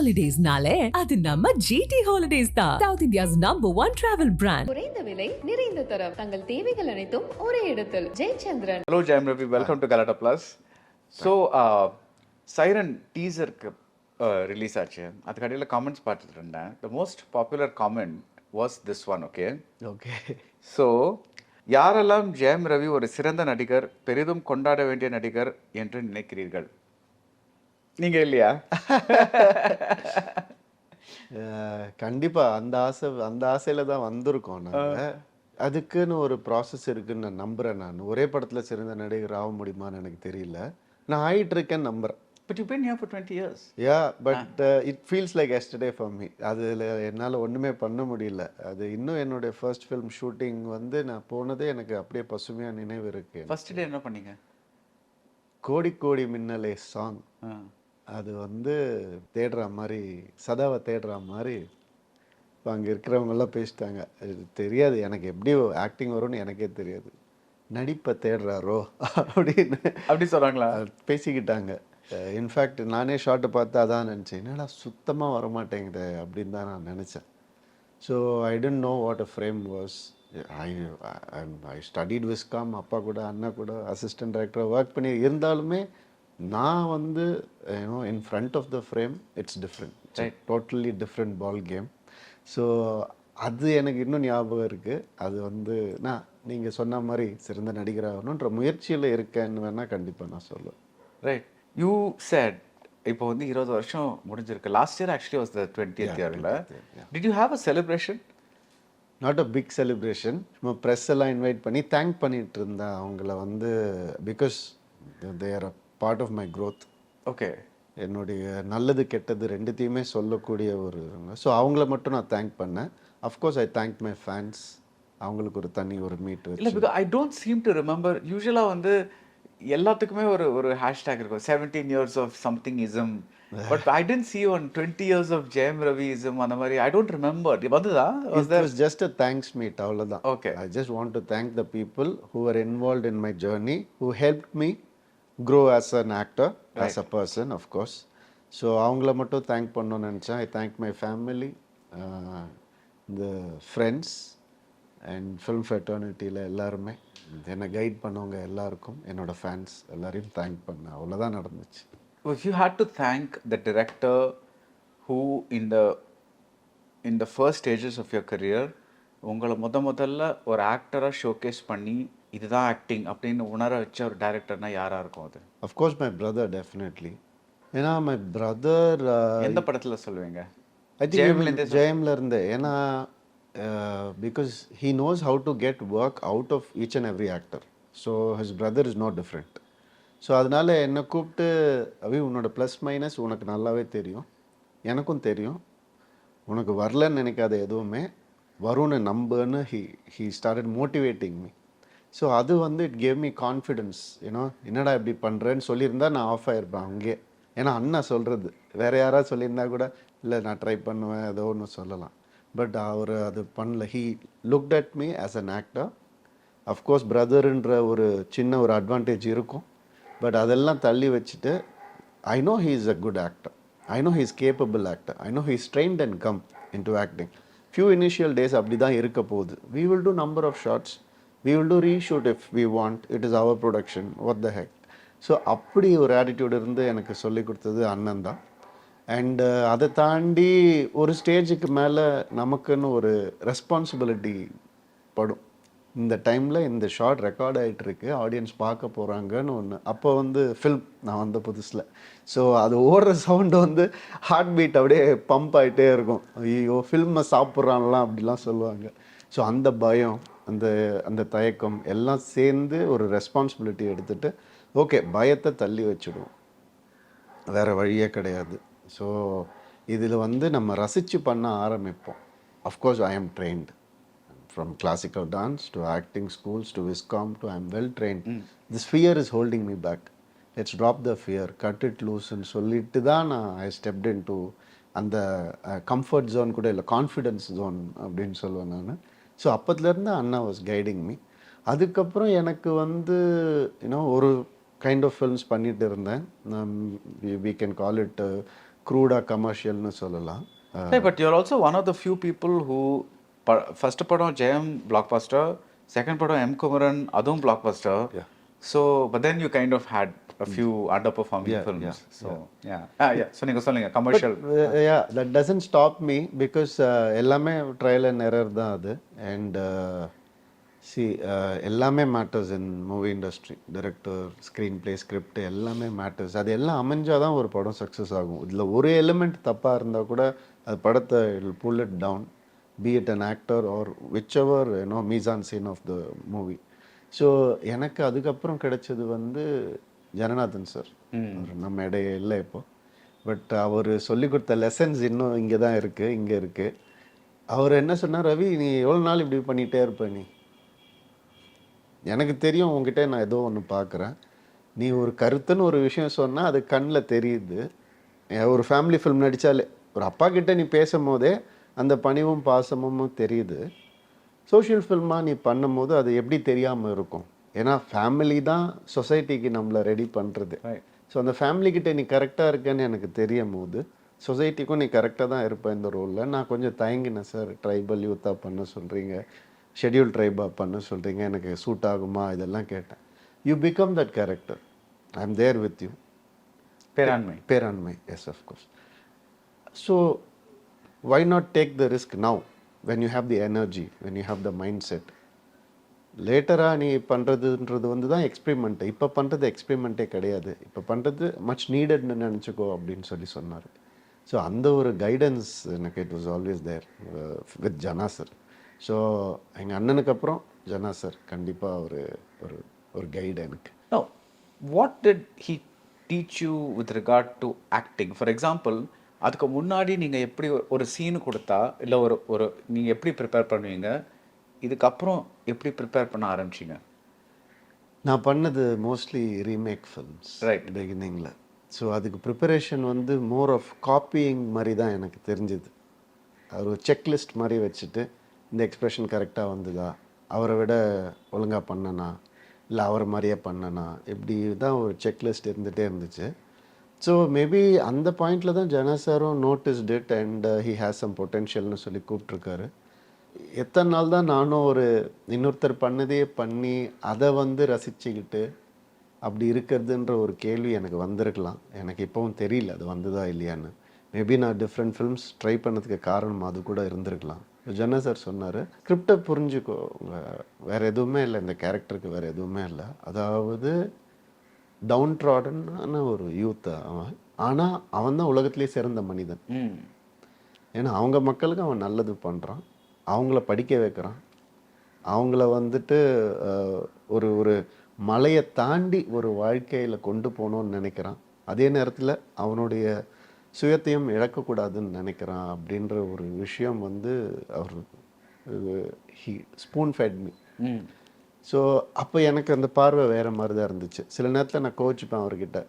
holidaysனாலே அது நம்ம GT Holidays தான். South India's #1 travel brand. குறைந்த விலை நிறைந்த தரம் தங்கள் தேவைகள் அனைத்தும் ஒரே இடத்தில். Jayachandran. Hello Jayam Ravi, welcome to Galata Plus. So Siren teaser release ஆச்சு. அதுக்கு அடியில் கமெண்ட்ஸ் பார்த்துட்டு இருந்தேன். The most popular comment was this one, okay? Okay. So யாரெல்லாம் ஜெயம் ரவி ஒரு சிறந்த நடிகர், பெரிதும் கொண்டாட வேண்டிய நடிகர் என்று நினைக்கிறீர்கள்? நீங்க இல்லையா? கண்டிப்பா அந்த ஆசையில தான் வந்திருக்கோம் நாங்க. அதுக்குன்னு ஒரு ப்ராசஸ் இருக்குன்னு நான் நம்புறேன். நான் ஒரே படத்துல சிறந்த நடிகர் ஆக முடியுமான்னு எனக்கு தெரியல. நான் ஆயிட்டு இருக்கேன்னு நம்புறேன். But you've been here for 20 years. Yeah, but it feels like yesterday for me. அதுல என்னால ஒண்ணுமே பண்ண முடியல. அது இன்னும் என்னோட ஃபர்ஸ்ட் ஃபிலிம் ஷூட்டிங் வந்து நான் போனதே எனக்கு அப்படியே பசுமையா நினைவு இருக்கு. ஃபர்ஸ்ட் டே என்ன பண்ணீங்க? கோடி கோடி மின்னலே சாங். அது வந்து தேடுற மாதிரி, சதாவை தேடுற மாதிரி. இப்போ அங்கே இருக்கிறவங்கெல்லாம் பேசிட்டாங்க. அது தெரியாது எனக்கு எப்படி ஆக்டிங் வரும்னு எனக்கே தெரியாது. நடிப்பை தேடுறாரோ அப்படின்னு அப்படி சொல்கிறாங்களா? பேசிக்கிட்டாங்க. இன்ஃபேக்ட் நானே ஷார்ட்டை பார்த்து அதான் நினச்சேன், என்னடா சுத்தமாக வரமாட்டேங்குது அப்படின்னு தான் நான் நினச்சேன். So I don't know what a frame was. I studied viscom. அப்பா கூட அண்ணா கூட அசிஸ்டன்ட் டைரக்டராக ஒர்க் பண்ணி இருந்தாலுமே நான் வந்து in front of the frame it's different, totally different ball game. So அது எனக்கு இன்னும் ஞாபகம் இருக்குது. அது வந்து நான் நீங்கள் சொன்ன மாதிரி சிறந்த நடிகராகணுன்ற முயற்சியில் இருக்கேன்னு வேணால் கண்டிப்பாக நான் சொல்லுவேன். ரைட், யூ செட் இப்போ வந்து 20 வருஷம் முடிஞ்சிருக்கு. Last year actually was the 20th இயர்ல. Did you have a celebration? Not a big celebration. சும்மா ப்ரெஸ் எல்லாம் இன்வைட் பண்ணி தேங்க் பண்ணிட்டு இருந்தேன் அவங்கள வந்து. Because they are a part of my growth. Okay. என்னுடைய நல்லது கெட்டது ரெண்டுத்தையுமே சொல்லக்கூடிய ஒரு. ஸோ அவங்கள மட்டும் நான் தேங்க் பண்ணேன். Of course I thank my fans. அவங்களுக்கு ஒரு தனி ஒரு மீட். இல்லை, because I don't seem to remember. யூஸ்வலாக வந்து எல்லாத்துக்குமே ஒரு ஹேஷ்டேக் இருக்கும், 17 years of something ism. But I didn't see on 20 years of Jayam Ravi ism அந்த மாதிரி. I don't remember. வந்துதா? It was just a thanks meet, அவ்வளோதான். Okay. I just want to thank the people who were involved in my journey, who helped me grow as an actor, right, as a person, of course. So அவங்கள மட்டும் thank பண்ணணும்னு நினச்சேன். I thank my family, the friends and film fraternity-ல எல்லாருமே, என்னை guide பண்ணவங்க எல்லாருக்கும், என்னோட fans எல்லாரையும் தேங்க் பண்ணேன். அவ்வளோதான் நடந்துச்சு. If you had to thank the director who in the first stages of your career உங்களை முதல்ல ஒரு ஆக்டராக ஷோகேஸ் பண்ணி இதுதான் ஆக்டிங் அப்படின்னு உணர வச்ச ஒரு டைரக்டர்னா யாராக இருக்கும் அது? Of course my brother, definitely. ஏன்னா மை பிரதர் எந்த படத்தில் சொல்லுவீங்க? ஐ திங்க் ஜெயம்ல இருந்து. ஏன்னா because he knows how to get work out of each and every actor. So his brother is not different. So அதனால என்னை கூப்பிட்டு, அவி உன்னோட ப்ளஸ் மைனஸ் உனக்கு நல்லாவே தெரியும், எனக்கும் தெரியும், உனக்கு வரலன்னு நினைக்காத எதுவுமே வரும்னு நம்புன்னு he started motivating me. So அது வந்து இட் கேவ் மீ கான்ஃபிடென்ஸ். என்னடா இப்படி பண்ணுறேன்னு சொல்லியிருந்தா நான் ஆஃப் ஆகிருப்பேன் அங்கே. ஏன்னா அண்ணா சொல்கிறது, வேறு யாராவது சொல்லியிருந்தா கூட இல்லை நான் ட்ரை பண்ணுவேன் ஏதோ ஒன்று சொல்லலாம். பட் அவர் அது பண்ணல. He looked at me as an actor. Of course பிரதருன்ற ஒரு சின்ன ஒரு அட்வான்டேஜ் இருக்கும். பட் அதெல்லாம் தள்ளி வச்சுட்டு I know he is a good actor. I know he is capable actor. I know he is trained and come in to acting. Few initial days அப்படி தான் இருக்க போகுது. We will do number of shorts. We will do reshoot if we want. It is our production. What the heck? So அப்படி ஒரு attitude இருந்து எனக்கு சொல்லி கொடுத்தது அண்ணன் தான். அண்டு அதை தாண்டி ஒரு ஸ்டேஜுக்கு மேலே நமக்குன்னு ஒரு ரெஸ்பான்சிபிலிட்டி படும். இந்த டைமில் இந்த ஷார்ட் ரெக்கார்ட் ஆகிட்டு இருக்கு, ஆடியன்ஸ் பார்க்க போகிறாங்கன்னு ஒன்று. அப்போ வந்து ஃபில்ம் நான் வந்த புதுசில். ஸோ அது ஓடுற சவுண்டு வந்து ஹார்ட் பீட் அப்படியே பம்ப் ஆகிட்டே இருக்கும். ஐயோ ஃபில்மை சாப்பிட்றான்லாம் அப்படிலாம் சொல்லுவாங்க. ஸோ அந்த பயம், அந்த தயக்கம் எல்லாம் சேர்ந்து ஒரு ரெஸ்பான்சிபிலிட்டி எடுத்துகிட்டு ஓகே பயத்தை தள்ளி வச்சுடுவோம், வேறு வழியே கிடையாது. ஸோ இதில் வந்து நம்ம ரசித்து பண்ண ஆரம்பிப்போம். Of course I am trained from classical dance to acting schools to Viscom to I am well trained. This fear is holding me back. Let's drop the fear, cut it லூஸ்ன்னு சொல்லிட்டு தான் நான் ஐ ஸ்டெப்ட் இன் டு அந்த comfort zone கூட இல்லை, confidence zone அப்படின்னு சொல்லுவேன் நான். ஸோ அப்போதுலேருந்து அண்ணா வாஸ் கைடிங் மீ. அதுக்கப்புறம் எனக்கு வந்து ஒரு கைண்ட் ஆஃப் ஃபில்ம்ஸ் பண்ணிகிட்டு இருந்தேன். வி கேன் கால் இட் க்ரூடாக கமர்ஷியல்னு சொல்லலாம். Hey, but you're also one of the few people who first படம் ஜெயம் blockbuster, second படம் M குமரன் அதுவும் blockbuster. Yeah. So but then you kind of had a few underperforming films. So yeah. So நீங்க commercial. Yeah, that doesn't stop me because எல்லாமே trial and error தான் அது. And எல்லாமே matters இன் movie industry. Director, screen play, script எல்லாமே matters. அது எல்லாம் அமைஞ்சால் தான் ஒரு படம் சக்ஸஸ் ஆகும். இதில் ஒரு எலிமெண்ட் தப்பாக இருந்தால் கூட அது படத்தை it pull it down, be it an actor or whichever mise en scene of the movie. So எனக்கு அதுக்கப்புறம் கிடைச்சது வந்து ஜனநாதன் சார். நம்ம இடையே இல்லை இப்போ. பட் அவர் சொல்லி கொடுத்த லெசன்ஸ் இன்னும் இங்கே தான் இருக்குது, இங்கே இருக்குது. அவர் என்ன சொன்னார், ரவி நீ எவ்வளோ நாள் இப்படி பண்ணிகிட்டே இருப்ப, நீ எனக்கு தெரியும் உங்ககிட்ட நான் ஏதோ ஒன்று பார்க்குறேன், நீ ஒரு கருத்துன்னு ஒரு விஷயம் சொன்னால் அது கண்ணில் தெரியுது. ஒரு ஃபேமிலி ஃபிலிம் நடித்தாலே ஒரு அப்பா கிட்டே நீ பேசும் போதே அந்த பணிவும் பாசமும் தெரியுது. சோஷியல் ஃபில்மாக நீ பண்ணும் போது அது எப்படி தெரியாமல் இருக்கும்? ஏன்னா ஃபேமிலி தான் சொசைட்டிக்கு நம்மளை ரெடி பண்ணுறது. ஸோ அந்த ஃபேமிலிக்கிட்ட நீ கரெக்டாக இருக்கேன்னு எனக்கு தெரியும் போது சொசைட்டிக்கும் நீ கரெக்டாக தான் இருப்பேன் இந்த ரோலில். நான் கொஞ்சம் தயங்கினேன் சார், ட்ரைபல் யூத்தாக பண்ண சொல்கிறீங்க, ஷெட்யூல் ட்ரைபாக பண்ண சொல்கிறீங்க, எனக்கு சூட் ஆகுமா இதெல்லாம் கேட்டேன். You become that character, I am there with you. Peranmai, yes of course. So why not take the risk now when you have the energy, when you have the mindset. லேட்டராக நீ பண்ணுறதுன்றது வந்து தான் எக்ஸ்பெரிமெண்ட்டு. இப்போ பண்ணுறது எக்ஸ்பெரிமெண்ட்டே கிடையாது, இப்போ பண்ணுறது மச் நீடட்னு நினச்சிக்கோ அப்படின்னு சொன்னார். ஸோ அந்த ஒரு கைடன்ஸ் எனக்கு it was always there with Jana sir. So எங்கள் அண்ணனுக்கு அப்புறம் ஜனா சார் கண்டிப்பாக ஒரு கைடு எனக்கு. Now, what did he teach you with regard to acting? For example, அதுக்கு முன்னாடி நீங்கள் எப்படி ஒரு சீனு கொடுத்தா இல்லை ஒரு நீங்கள் எப்படி ப்ரிப்பேர் பண்ணுவீங்க, இதுக்கப்புறம் எப்படி ப்ரிப்பேர் பண்ண ஆரம்பிச்சிங்க? நான் பண்ணது மோஸ்ட்லி ரீமேக் ஃபில்ம்ஸ் ரைட் பிகினிங்கில். ஸோ அதுக்கு ப்ரிப்பரேஷன் வந்து மோர் ஆஃப் காப்பியிங் மாதிரி தான் எனக்கு தெரிஞ்சுது. ஒரு செக்லிஸ்ட் மாதிரி வச்சுட்டு இந்த எக்ஸ்ப்ரெஷன் கரெக்டாக வந்ததா, அவரை விட ஒழுங்காக பண்ணனா இல்லை அவர் மாதிரியே பண்ணனா, இப்படி தான் ஒரு செக்லிஸ்ட் இருந்துகிட்டே இருந்துச்சு. ஸோ மேபி அந்த பாயிண்டில் தான் ஜனா சாரும் noticed it and he has some பொட்டென்ஷியல்னு சொல்லி கூப்பிட்ருக்காரு. எத்தனை நாள் தான் நானும் ஒரு இன்னொருத்தர் பண்ணதே பண்ணி அதை வந்து ரசிச்சுக்கிட்டு அப்படி இருக்கிறதுன்ற ஒரு கேள்வி எனக்கு வந்திருக்கலாம். எனக்கு இப்போவும் தெரியல அது வந்ததா இல்லையான்னு. மேபி நான் டிஃப்ரெண்ட் ஃபிலிம்ஸ் ட்ரை பண்ணதுக்கு காரணம் அது கூட இருந்திருக்கலாம். ஜனா சார் சொன்னார், ஸ்கிரிப்டை புரிஞ்சுக்கோ, வேறு எதுவுமே இல்லை, இந்த கேரக்டருக்கு வேறு எதுவுமே இல்லை. அதாவது டவுன் ட்ராடனான ஒரு யூத் அவன், ஆனால் அவன் தான் உலகத்திலே சிறந்த மனிதன். ஏன்னா அவங்க மக்களுக்கு அவன் நல்லது பண்ணுறான், அவங்கள படிக்க வைக்கிறான், அவங்கள வந்துட்டு ஒரு மலையை தாண்டி ஒரு வாழ்க்கையில் கொண்டு போகணுன்னு நினைக்கிறான். அதே நேரத்தில் அவனுடைய சுயத்தையும் இழக்கக்கூடாதுன்னு நினைக்கிறான். அப்படின்ற ஒரு விஷயம் வந்து அவர் he spoon fed me. So அப்போ எனக்கு அந்த பார்வை வேறு மாதிரி தான் இருந்துச்சு. சில நேரத்தில் நான் கோச்சிப்பேன் அவர்கிட்ட,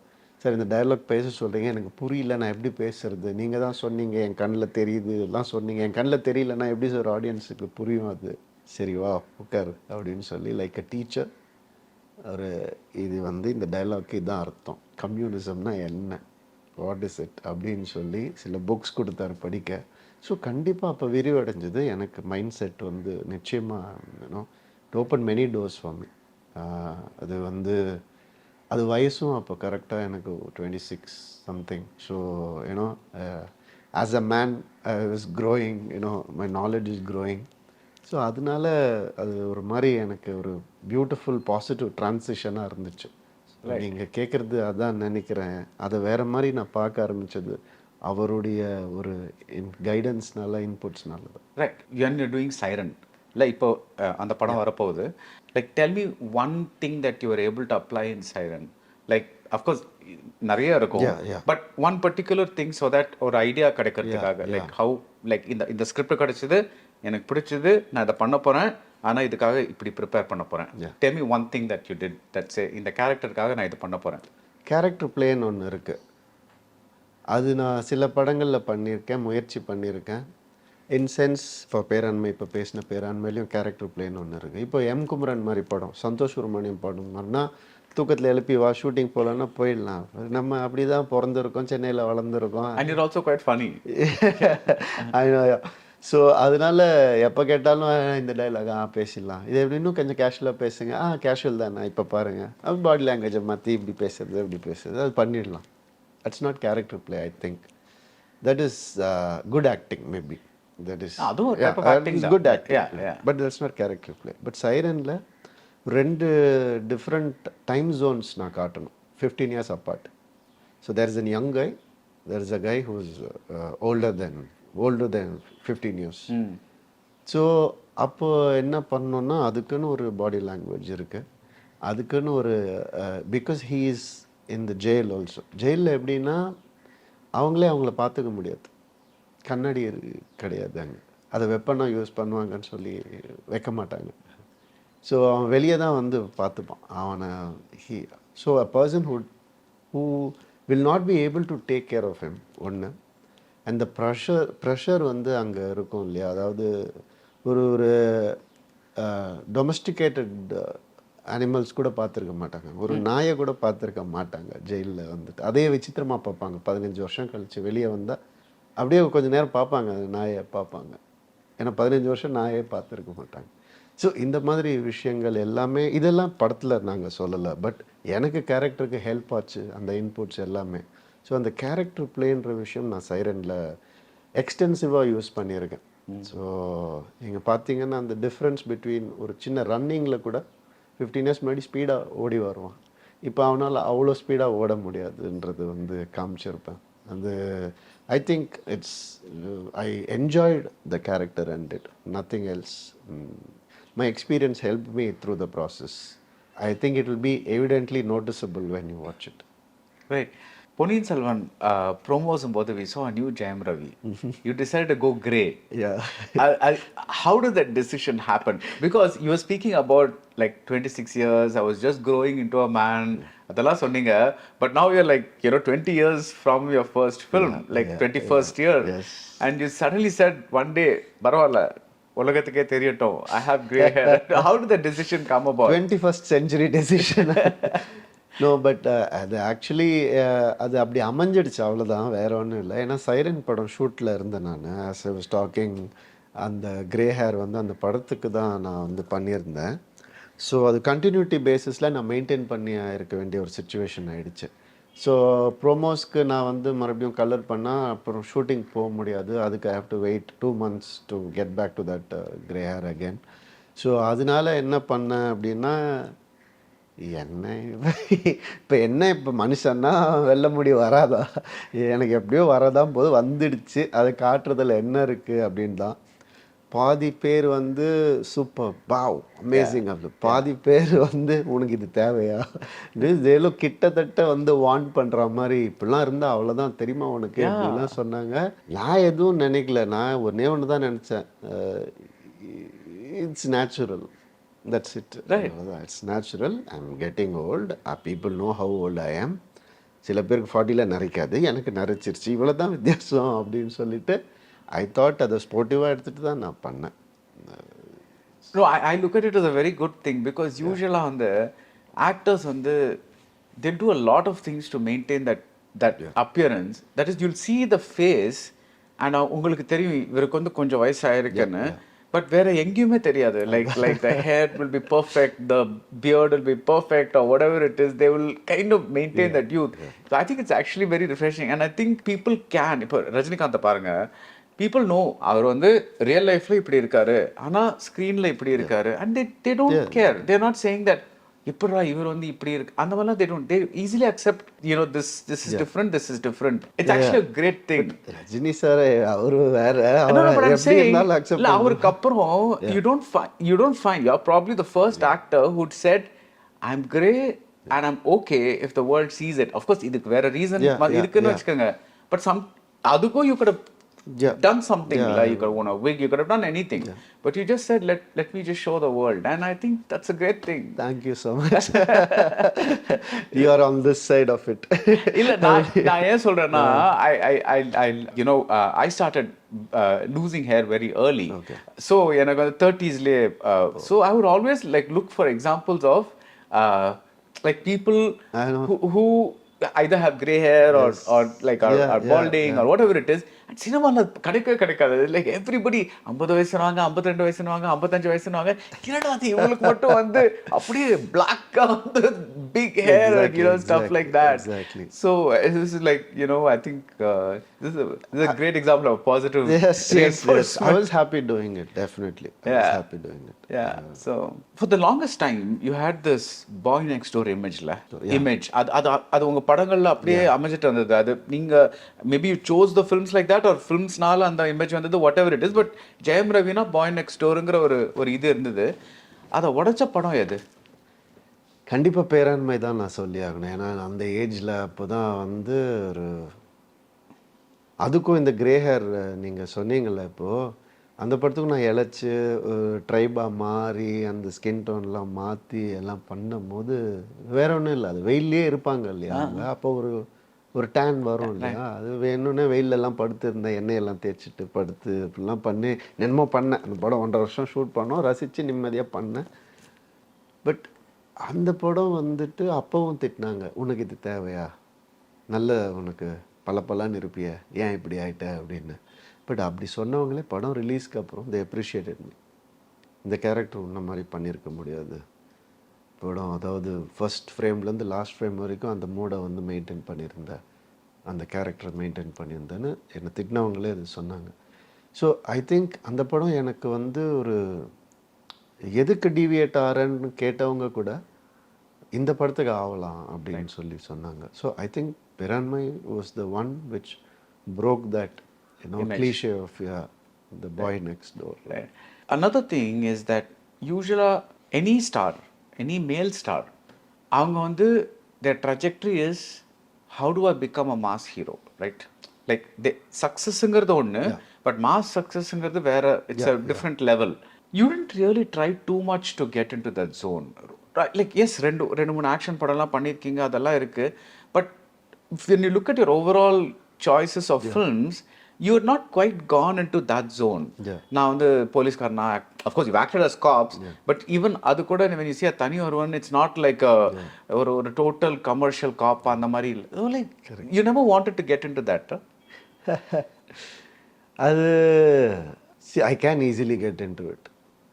சார் இந்த டயலாக் பேச சொல்கிறீங்க, எனக்கு புரியல, நான் எப்படி பேசுறது, நீங்கள் தான் சொன்னீங்க என் கண்ணில் தெரியுது எல்லாம் சொன்னீங்க, என் கண்ணில் தெரியலன்னா எப்படி சார் ஆடியன்ஸுக்கு புரியும் அது, சரி வா உட்காரு அப்படின்னு சொல்லி லைக் அ டீச்சர் ஒரு இது வந்து இந்த டயலாக்கு இதுதான் அர்த்தம், கம்யூனிசம்னா என்ன, வாட் இஸ் இட் அப்படின்னு சொல்லி சில புக்ஸ் கொடுத்தாரு படிக்க. ஸோ கண்டிப்பாக அப்போ விரிவடைஞ்சது எனக்கு மைண்ட் செட் வந்து நிச்சயமாக open many doors for me. அது வந்து அது வயசும் அப்போ கரெக்டாக எனக்கு 26 something. So as a man I was growing, my knowledge is growing. So அதனால அது ஒரு மாதிரி எனக்கு ஒரு பியூட்டிஃபுல் பாசிட்டிவ் ட்ரான்சிஷனாக இருந்துச்சு. நீங்கள் கேட்குறது அதான் நினைக்கிறேன். அதை வேறு மாதிரி நான் பார்க்க ஆரம்பித்தது அவருடைய ஒரு கைடன்ஸ்னால, இன்புட்ஸ்னால தான். ரைட். யூ டூயிங் சைரன் இல்லை, இப்போ அந்த படம் வரப்போகுது. Like tell me one thing that you are able to apply in siren. Like of course நிறைய இருக்கும், but one particular thing so that ஒரு ஐடியா கிடைக்கிறதுக்காக. லைக் ஹவு, லைக் இந்த ஸ்கிரிப்ட் கிடைச்சது, எனக்கு பிடிச்சது, நான் இதை பண்ண போகிறேன், ஆனால் இதுக்காக இப்படி ப்ரிப்பேர் பண்ண போகிறேன். Tell me one thing that you did that சே இந்த கேரக்டருக்காக நான் இது பண்ண போகிறேன். கேரக்டர் பிளேன்னு ஒன்று இருக்குது, அது நான் சில படங்களில் பண்ணியிருக்கேன், முயற்சி பண்ணியிருக்கேன். இன் சென்ஸ் இப்போ பேராண்மை, இப்போ பேசின பேராண்மையிலையும் கேரக்டர் பிளேன்னு ஒன்று இருக்குது. இப்போ எம் குமரன் மாதிரி படம், சந்தோஷ் சுப்ரமணியம் படம் மாதிரினா தூக்கத்தில் எழுப்பி வா ஷூட்டிங் போகலன்னா போயிடலாம். நம்ம அப்படி தான் பிறந்திருக்கோம், சென்னையில் வளர்ந்துருக்கோம். And you're also quite funny. So அதனால எப்போ கேட்டாலும் இந்த டைலாக் பேசிடலாம், இது எப்படி இன்னும் கொஞ்சம் கேஷுவலாக பேசுங்க, கேஷுவல் தானே இப்போ பாருங்கள், அப்படி பாடி லாங்குவேஜை மாற்றி இப்படி பேசுறது இப்படி பேசுறது அது பண்ணிடலாம். That's not character play. I think that is good acting maybe. That is அதுவும் ஒரு type of acting தான். Good acting. Yeah, yeah. But that's not character play. But சைரனில் 2 டிஃப்ரெண்ட் டைம் ஜோன்ஸ் நான் காட்டணும், 15 years apart. So there is a young guy, there is a guy who is older than 15 years. So அப்போ என்ன பண்ணோன்னா அதுக்குன்னு ஒரு body language இருக்குது, அதுக்குன்னு ஒரு because he is in the jail also. ஜெயிலில் எப்படின்னா அவங்கள பார்த்துக்க முடியாது, கண்ணாடி கிடையாது அங்கே, அதை வெப்பனாக யூஸ் பண்ணுவாங்கன்னு சொல்லி வைக்க மாட்டாங்க. ஸோ அவன் வெளியே தான் வந்து பார்த்துப்பான் அவனை. So a person who will not be able to take care of him, ஒன்று. அண்ட் த ப்ரெஷர் வந்து அங்கே இருக்கும் இல்லையா, அதாவது ஒரு டொமஸ்டிகேட்டட் அனிமல்ஸ் கூட பார்த்துருக்க மாட்டாங்க, ஒரு நாயை கூட பார்த்துருக்க மாட்டாங்க ஜெயிலில் வந்துட்டு. அதே விசித்திரமாக பார்ப்பாங்க. 15 வருஷம் கழித்து வெளியே வந்தால் அப்படியே கொஞ்சம் நேரம் பார்ப்பாங்க, அந்த நாயை பார்ப்பாங்க. ஏன்னா 15 வருஷம் நாயே பார்த்துருக்க மாட்டாங்க. ஸோ இந்த மாதிரி விஷயங்கள் எல்லாமே இதெல்லாம் படத்தில் நாங்கள் சொல்லலை, பட் எனக்கு கேரக்டருக்கு ஹெல்ப் ஆச்சு அந்த இன்புட்ஸ் எல்லாமே. ஸோ அந்த கேரக்டர் பிளேன்ற விஷயம் நான் சைரனில் எக்ஸ்டென்சிவாக யூஸ் பண்ணியிருக்கேன். ஸோ நீங்கள் பார்த்தீங்கன்னா அந்த டிஃப்ரென்ஸ் பிட்வீன் ஒரு சின்ன ரன்னிங்கில் கூட 15 years முன்னாடி ஸ்பீடாக ஓடி வருவான், இப்போ அவனால் அவ்வளோ ஸ்பீடாக ஓட முடியாதுன்றது வந்து காமிச்சிருப்பேன். அந்த I think I enjoyed the character and it, nothing else. My experience helped me through the process. I think it will be evidently noticeable when you watch it. Right. Ponniyin Selvan promos both we saw a new Jayam Ravi. You decided to go grey. Yeah. How did that decision happen? Because you were speaking about like 26 years, I was just growing into a man. Adala sonninga, but now you're like, 20 years from your first film, 21st year. Yes. And you suddenly said one day, Baradwaj, உலகத்துக்கே தெரியட்டும், I have grey hair. How did the decision come about? 21st century decision. No, but அது actually அது அப்படி அமைஞ்சிடுச்சு, அவ்வளோதான், வேற ஒன்றும் இல்லை. ஏன்னா siren படம் ஷூட்டில் இருந்தேன் நான். ஆஸ் ஐ வாஸ் டாக்கிங், அந்த கிரே ஹேர் வந்து அந்த படத்துக்கு தான் நான் வந்து பண்ணியிருந்தேன். ஸோ அது கண்டினியூட்டி பேசிஸில் நான் மெயின்டைன் பண்ணி இருக்க வேண்டிய ஒரு சுச்சுவேஷன் ஆகிடுச்சு. ஸோ ப்ரோமோஸ்க்கு நான் வந்து மறுபடியும் கலர் பண்ணால் அப்புறம் ஷூட்டிங் போக முடியாது, அதுக்கு I have to wait 2 months to get back to that grey hair again. So அதனால என்ன பண்ணேன் அப்படின்னா, இப்போ மனுஷன்னா வெல்ல முடி வராதா, எனக்கு எப்படியோ வரதான் போது வந்துடுச்சு, அதை காட்டுறதுல என்ன இருக்குது அப்படின்னு தான். பாதி பேர் வந்து சூப்பர் பாவ் அமேசிங் அப்படி, பாதி பேர் வந்து உனக்கு இது தேவையா, இதேலோ கிட்டத்தட்ட வந்து வாண்ட் பண்ணுற மாதிரி, இப்படிலாம் இருந்தால் அவ்வளோதான் தெரியுமா உனக்கு அப்படிலாம் சொன்னாங்க. நான் எதுவும் நினைக்கல, நான் ஒன்று தான் நினச்சேன், it's natural, that's it. It's natural. I am getting volt, people know how old I ஆம். சில பேருக்கு 40 நிறைக்காது, எனக்கு நிறைச்சிருச்சு, இவ்வளோ தான் வித்தியாசம் அப்படின்னு சொல்லிட்டு I thought அதை ஸ்போர்ட்டிவாக எடுத்துகிட்டு தான் நான் பண்ணேன். No, I look at it as a very good thing because usually on the actors on the they do a lot of things to maintain that appearance. That is, you'll see the face and உங்களுக்கு தெரியும் இவருக்கு வந்து கொஞ்சம் வயசாயிருக்குன்னு, but வேற எங்கேயுமே தெரியாது. Like the hair will be perfect, the beard will be perfect or whatever it is, they will kind of maintain that youth. So I think it's actually very refreshing and I think people can. இப்போ ரஜினிகாந்த் பாருங்க, people know அவர் வந்து real லைஃப்ல இப்படி இருக்காரு, ஆனா ஸ்க்ரீன்ல இப்படி இருக்காரு, and they don't care. They're not saying that இப்படா இவர் வந்து இப்படி இருக்கு அந்த மாதிரிலாம். they easily accept, this is different, this is different. It's actually a great thing. Rajini sir அவரு வேற, அவர் எப்படி இருந்தாலும் அக்செப்ட் இல்ல, அவருக்கு அப்புறம் you don't find you're probably the first actor who said I'm grey and I'm okay if the world sees it. Of course இதுக்கு வேற reason இருக்குன்னு வச்சுக்கோங்க, but அதுக்கும் you could have done something, like you could have worn a wig, you could have done anything, but you just said let me just show the world, and I think that's a great thing. Thank you so much. You are on this side of it. இல்ல நான் ஏன் சொல்றேன்னா, I started losing hair very early. So எனக்கு 30s Leh so I would always like look for examples of Like people I know. who either have gray hair Yes. or like are Yeah, balding yeah. or whatever it is. And சினிமால கிடைக்கவே கிடைக்காது. Like everybody 50 வயசுனுவாங்க, 52 வயசுனுவாங்க, 55 வயசுனுவாங்க. என்னடா அது இவங்களுக்கு மட்டும் வந்து அப்படியே black-ஆ வந்து big hair and you know stuff like that. Exactly. So this is like, you know, I think this is a great example of positive Yes. reinforcement. I was happy doing it, definitely. I was Yeah. happy doing it. Yeah. So for the longest time you had this boy next door imageல image அது உங்க படங்கள்ல அப்படியே அமைஞ்சிட்டு வந்தது. அது நீங்க maybe you chose the films like that or filmsனால அந்த image வந்தது, whatever it is, but Jayam Raveena boy next doorங்கிற ஒரு இது இருந்தது. அதை உடைச்ச படம் எது? கண்டிப்பா பேராண்மை தான் நான் சொல்லி ஆகணும். ஏன்னா அந்த ஏஜ்ல அப்போதான் வந்து ஒரு அதுக்கும் இந்த கிரே ஹேர் நீங்க சொன்னீங்கல்ல இப்போ அந்த படத்துக்கும் நான் இழைச்சி ட்ரைபா மாறி அந்த ஸ்கின் டோன்லாம் மாற்றி எல்லாம் பண்ணும்போது வேற ஒன்றும் இல்லை, அது வெயிலே இருப்பாங்க இல்லையா அவங்க. அப்போ ஒரு டேன் வரும் இல்லையா, அது வேணும்னே வெயிலெல்லாம் படுத்துருந்தேன், எண்ணெயெல்லாம் தேய்ச்சிட்டு படுத்து இப்படிலாம் பண்ணி என்னமோ பண்ணேன். அந்த படம் 1.5 வருஷம் ஷூட் பண்ணோம், ரசித்து நிம்மதியாக பண்ணேன். பட் அந்த படம் வந்துட்டு அப்பவும் திட்டினாங்க, உனக்கு இது தேவையா, நல்ல உனக்கு பல இருப்பிய, ஏன் இப்படி ஆயிட்ட அப்படின்னு. பட் அப்படி சொன்னவங்களே படம் ரிலீஸ்க்கு அப்புறம் தே அப்ரிஷியேட்டட் மீ. இந்த கேரக்டர் உன்ன மாதிரி பண்ணியிருக்க முடியாது படம், அதாவது ஃபர்ஸ்ட் ஃப்ரேம்லேருந்து லாஸ்ட் ஃப்ரேம் வரைக்கும் அந்த மூடை வந்து மெயின்டைன் பண்ணியிருந்தேன், அந்த கேரக்டரை மெயின்டைன் பண்ணியிருந்தேன்னு என்னை திட்டினவங்களே அது சொன்னாங்க. ஸோ ஐ திங்க் அந்த படம் எனக்கு வந்து ஒரு எதுக்கு டிவியேட் ஆகிறேன்னு கேட்டவங்க கூட இந்த படத்துக்கு ஆகலாம் அப்படின்னு சொல்லி சொன்னாங்க. So I think Peranmai was the one which broke that, you know, cliche of the boy next door. Right. Another thing is that usually any star, any male star, அவங்க வந்து their trajectory is how do I become a mass hero, right? Like the successங்கிறது ஒன்று, but mass successங்கிறது வேற, it's a different level. You didn't really try too much to get into that zone. Right? Like yes, ரெண்டு மூணு action படம்லாம் பண்ணியிருக்கீங்க, அதெல்லாம் இருக்கு, but when you look at your overall choices of films, you're not quite gone into that zone. நான் வந்து போலீஸ்காரனா, of course you've acted as cops, but even அது கூட when you see a தனி ஒருவன், it's not like ஒரு total commercial cop அந்த மாதிரி இல்லை. Like you never wanted to get into that. அது I can easily get into it.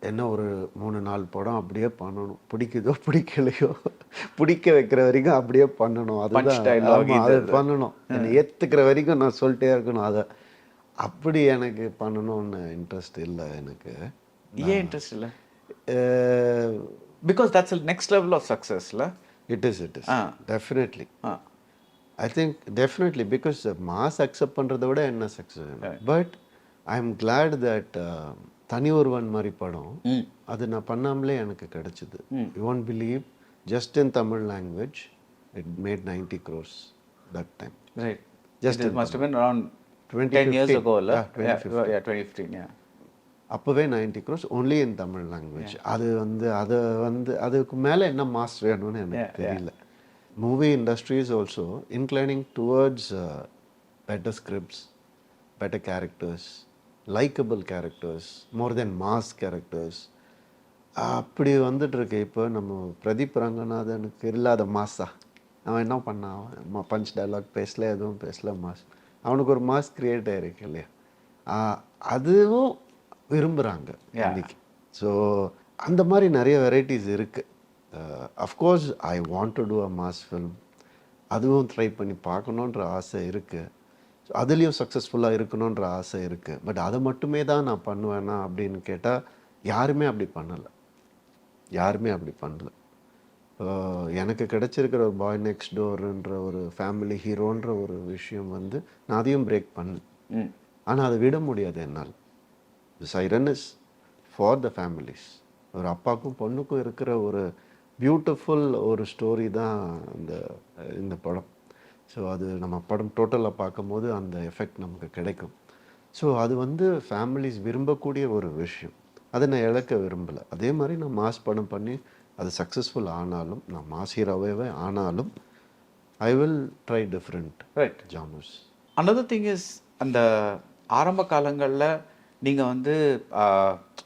என்ன ஒரு 3-4 படம் அப்படியே பண்ணணும், பிடிக்குதோ பிடிக்கலையோ பிடிக்க வைக்கிற வரைக்கும் அப்படியே பண்ணணும், அதுதான் அது பண்ணணும், என்னை ஏற்றுக்கிற வரைக்கும் நான் சொல்லிட்டே இருக்கணும். அதை அப்படி எனக்கு பண்ணணும்னு இன்ட்ரெஸ்ட் இல்லை எனக்கு. ஏன் இன்ட்ரெஸ்ட் இல்லை? Because that's next level of success இல்லை? It is definitely. I think definitely because mass accept பண்ணுறதை விட என்ன success. But I am glad that Thani Oruvan மாதிரி படம் அது நான் பண்ணாமலே எனக்கு கிடைச்சிது. You won't believe, just in Tamil language it made 90 crores that time. Right. Just it must have been around 10 years ago, la? 2015. Yeah. அப்போவே 90 crores only in Tamil language. அது வந்து அதுக்கு மேலே என்ன மாஸ் வேணும்னு எனக்கு தெரியல. Movie industry is also inclining towards better scripts, better characters, likable characters, more than mass characters. அப்படி வந்துட்டு இருக்கு. இப்போ நம்ம பிரதீப் ரங்கநாதனுக்கு இல்லாத மாஸா, அவன் என்ன பண்ணான், அவன் பஞ்ச் டைலாக் பேசல, எதுவும் பேசல, மாஸ், அவனுக்கு ஒரு மாஸ் கிரியேட் ஆகிருக்கு இல்லையா, அதுவும் விரும்புகிறாங்க இன்னைக்கு. ஸோ அந்த மாதிரி நிறைய வெரைட்டிஸ் இருக்குது. Of course I want to do a mass film, அதுவும் ட்ரை பண்ணி பார்க்கணுன்ற ஆசை இருக்குது. ஸோ அதுலேயும் சக்ஸஸ்ஃபுல்லாக இருக்கணுன்ற ஆசை இருக்குது. பட் அதை மட்டுமே தான் நான் பண்ணுவேன்னா அப்படின்னு கேட்டால் யாருமே அப்படி பண்ணலை, எனக்கு கிடைச்சிருக்கிற ஒரு பாய் நெக்ஸ்ட் டோர்ன்ற ஒரு ஃபேமிலி ஹீரோன்ற ஒரு விஷயம் வந்து நான் அதையும் பிரேக் பண்ணேன். ஆனால் அதை விட முடியாது என்னால். Siren is for the families, ஒரு அப்பாவுக்கும் பொண்ணுக்கும் இருக்கிற ஒரு பியூட்டிஃபுல் ஒரு ஸ்டோரி தான் இந்த படம். ஸோ அது நம்ம படம் டோட்டலாக பார்க்கும்போது அந்த எஃபெக்ட் நமக்கு கிடைக்கும். ஸோ அது வந்து ஃபேமிலிஸ் விரும்பக்கூடிய ஒரு விஷயம், அதை நான் இழக்க விரும்பலை. அதே மாதிரி நான் மாஸ் படம் பண்ணி அது சக்ஸஸ்ஃபுல் ஆனாலும், நான் மாஸ் ஹீரோவே ஆனாலும், I will try different genres. Another thing is, அந்த ஆரம்ப காலங்களில் நீங்கள் வந்து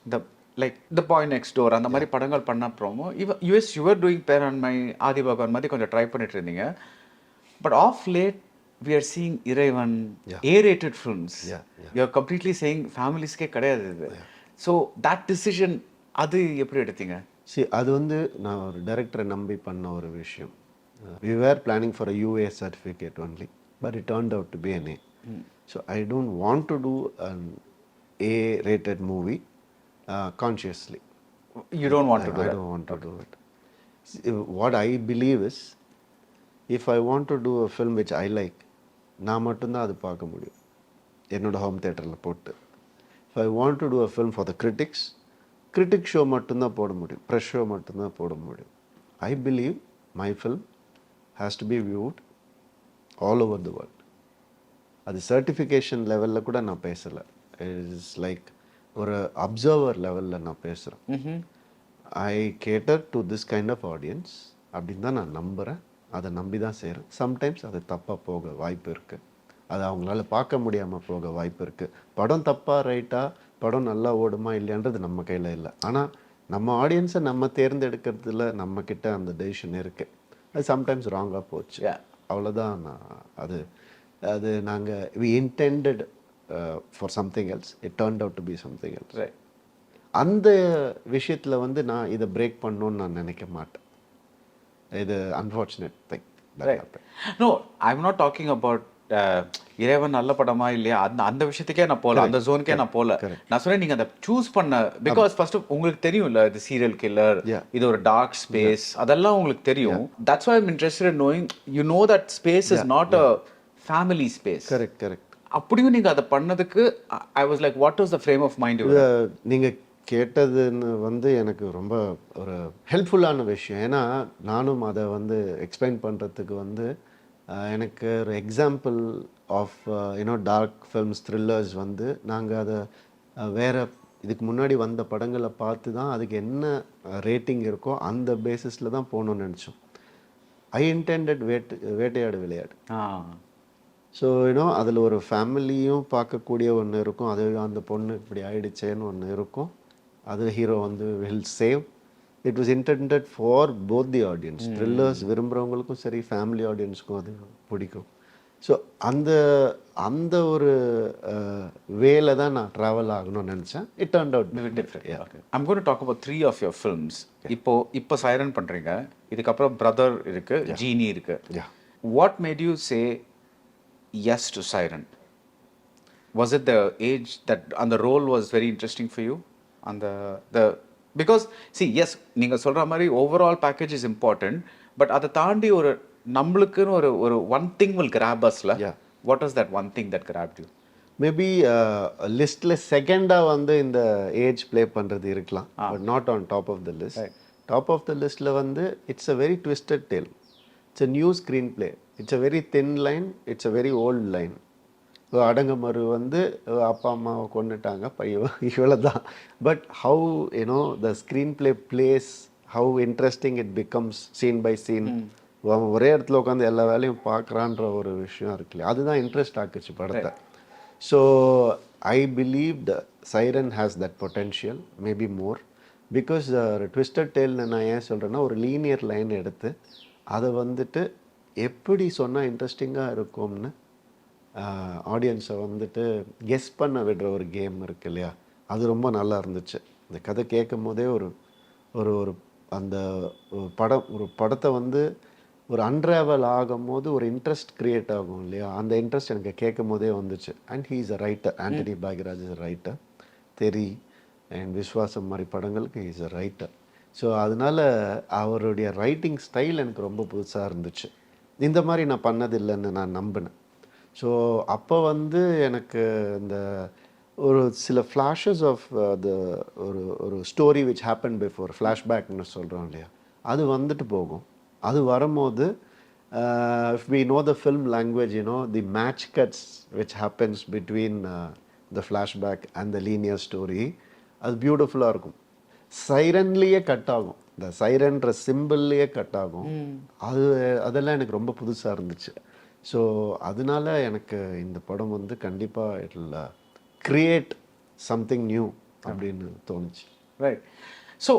இந்த like the boy next door அந்த மாதிரி படங்கள் பண்ண அப்புறமோ யூஎஸ் யுவர் டூயிங் பேர் அண்ட் மை ஆதி பகவான் மாதிரி கொஞ்சம் ட்ரை பண்ணிட்டு இருந்தீங்க. But of late we are seeing இறைவன் A-rated films. You are completely saying familiesக்கே கிடையாது இது. ஸோ தட் டிசிஷன் அது எப்படி எடுத்தீங்க? அது வந்து நான் ஒரு டைரக்டரை நம்பி பண்ண ஒரு விஷயம். We were planning for a UA certificate only, but it turned out to be an A. So I don't want to do an A-rated movie consciously. You don't want to do that? I don't want to do it. See, what I believe is, if I want to do a film which I like, நான் மட்டும்தான் அது பார்க்க முடியும் என்னோட home தியேட்டரில் போட்டு. If I want to do a film for the critics, critic show மட்டும்தான் போட முடியும், ப்ரெஸ் ஷோ மட்டும்தான் போட முடியும். I believe my film has to be viewed all over the world. அது சர்டிஃபிகேஷன் லெவலில் கூட நான் பேசலை. இட்ஸ் லைக் ஒரு அப்சர்வர் லெவலில் நான் பேசுகிறேன். I cater to this kind of audience அப்படின்னு தான் நான் நம்புகிறேன். அதை நம்பி தான் செய்கிறேன். சம்டைம்ஸ் அது தப்பாக போக வாய்ப்பு இருக்குது, அது அவங்களால பார்க்க முடியாமல் போக வாய்ப்பு இருக்குது. படம் தப்பாக ரைட்டாக, படம் நல்லா ஓடுமா இல்லையான்றது நம்ம கையில் இல்லை. ஆனால் நம்ம ஆடியன்ஸை நம்ம தேர்ந்தெடுக்கிறதுல நம்மக்கிட்ட அந்த டெசிஷன் இருக்குது. அது சம்டைம்ஸ் ராங்காக போச்சு, அவ்வளோதான். நான் அது அது நாங்கள் we intended for something else, it turned out to be something else. அந்த விஷயத்தில் வந்து நான் இதை பிரேக் பண்ணணுன்னு நான் நினைக்க மாட்டேன். இது unfortunate thing. No, I am not talking about Iraivan நல்ல படமா இல்லையா அந்த விஷயத்துக்கே நான் போகல, அந்த ஜோனுக்கே நான் போகல. நான் சொன்னேன் நீங்க அதை சூஸ் பண்ண பிகாஸ் ஃபர்ஸ்ட் உங்களுக்கு தெரியும்ல இது சீரியல் கில்லர், இது ஒரு டார்க் ஸ்பேஸ், அதெல்லாம் உங்களுக்கு தெரியும். That's why I am interested in knowing you know that space is not a family space. Correct. அப்படியும் நீங்க அதை பண்ணதுக்கு I was like what was the frame of mind? நீங்க கேட்டதுன்னு வந்து எனக்கு ரொம்ப ஒரு ஹெல்ப்ஃபுல்லான விஷயம். ஏன்னா நானும் அதை வந்து எக்ஸ்பிளைன் பண்ணுறதுக்கு வந்து எனக்கு ஒரு example of you know dark films, thrillers வந்து நாங்கள் அதை வேறு இதுக்கு முன்னாடி வந்த படங்களை பார்த்து தான் அதுக்கு என்ன ரேட்டிங் இருக்கோ அந்த பேசிஸில் தான் போகணுன்னு நினச்சோம். ஐ இன்டெண்டட் வேட்டையாடு விளையாடு. ஸோ யூனோ அதில் ஒரு ஃபேமிலியும் பார்க்கக்கூடிய ஒன்று இருக்கும், அது அந்த பொண்ணு இப்படி ஆயிடுச்சேன்னு ஒன்று இருக்கும், அது ஹீரோ வந்து will save. It was intended for both the audience. Thrillers விரும்புகிறவங்களுக்கும் சரி, ஃபேமிலி ஆடியன்ஸுக்கும் அது பிடிக்கும். ஸோ அந்த அந்த ஒரு வேல தான் நான் ட்ராவல் ஆகணும்னு நினச்சேன். It turned out different. I'm going to talk about 3 of your films. இப்போ சைரன் பண்ணுறீங்க, இதுக்கப்புறம் பிரதர் இருக்கு, ஜீனி இருக்கு. What made you say yes to Siren? Was it the age that and the role was very interesting for you? And the because see, yes, நீங்க சொல்ற மாதிரி overall package is important, but அதை தாண்டி ஒரு நம்மளுக்குன்னு ஒரு one thing will grab us la. What was that one thing that grabbed you? Maybe லிஸ்ட்ல செகண்டா வந்து இந்த ஏஜ் ப்ளே பண்றது இருக்கலாம், but not on top of the list. Top of the லிஸ்ட்ல வந்து it's a very twisted tale. It's a new screenplay. It's a very thin line. It's a very old line. Adangamaru வந்து அப்பா அம்மாவை கொண்டுட்டாங்க, இவ்வளோ தான். But how you know the screen play plays, how interesting it becomes scene by scene. அவன் ஒரே இடத்துல உட்காந்து எல்லா வேலையும் பார்க்குறான்ற ஒரு விஷயம் இருக்குல்ல, அதுதான் இன்ட்ரெஸ்ட் ஆக்குச்சு படத்தை. So I believe the Siren has that potential, maybe more. Because twisted டேல்னு நான் ஏன் சொல்கிறேன்னா, ஒரு லீனியர் லைன் எடுத்து அதை வந்துட்டு எப்படி சொன்னால் இன்ட்ரெஸ்டிங்காக இருக்கும்னு ஆடியன்ஸை வந்துட்டு கெஸ் பண்ண விடுற ஒரு கேம் இருக்கு இல்லையா, அது ரொம்ப நல்லா இருந்துச்சு. இந்த கதை கேட்கும் போதே ஒரு ஒரு ஒரு அந்த ஒரு படத்தை வந்து ஒரு அன்ராவல் ஆகும் போது ஒரு இன்ட்ரெஸ்ட் க்ரியேட் ஆகும் இல்லையா, அந்த இன்ட்ரெஸ்ட் எனக்கு கேட்கும் போதே வந்துச்சு. And he is a writer. Antony Bhagyaraj is a writer. தெரி அண்ட் விஸ்வாசம் மாதிரி படங்களுக்கு he is a writer. So அதனால் அவருடைய ரைட்டிங் ஸ்டைல் எனக்கு ரொம்ப புதுசாக இருந்துச்சு. இந்த மாதிரி நான் பண்ணதில்லைன்னு நான் நம்பினேன். ஸோ அப்போ வந்து எனக்கு இந்த ஒரு சில ஃப்ளாஷஸ் ஆஃப் த ஒரு ஸ்டோரி விச் ஹேப்பன் பிஃபோர், ஃப்ளாஷ்பேக்னு சொல்கிறோம் இல்லையா, அது வந்துட்டு போகும். அது வரும்போது if we know the film language, you know, the match cuts which happens between the flashback and the linear story, அது பியூட்டிஃபுல்லாக இருக்கும். சைரன்லேயே கட் ஆகும், இந்த சைரன்ற சிம்பிள்லேயே கட் ஆகும். அதெல்லாம் எனக்கு ரொம்ப புதுசாக இருந்துச்சு. ஸோ அதனால எனக்கு இந்த படம் வந்து கண்டிப்பாக it will create something new அப்படின்னு தோணுச்சு. Right. So,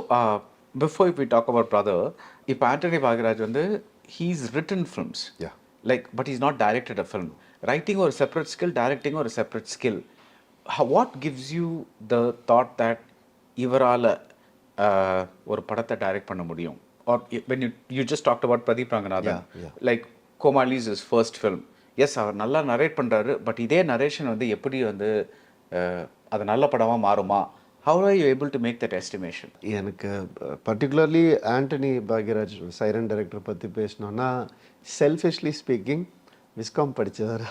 before we talk about brother, இப்போ ஆண்டனி பாக்யராஜ் வந்து he's written films. Yeah. Like, but he's not directed a film. Writing or a separate skill, directing or a separate skill. What gives you the thought that இவரால ஒரு படத்தை direct பண்ண முடியும்? Or when you just talked about Pradeep Ranganathan, like Komali's his first film. Yes, அவர் நல்லா narrate பண்றாரு, but இதே narration வந்து எப்படி வந்து அது நல்ல படமா மாறுமா? How are you able to make that estimation? எனக்கு particularly Antony Bhagyaraj siren director பற்றி பேசணுன்னா, செல்ஃபிஷ்லி ஸ்பீக்கிங் விஸ்காம் படித்தவர்.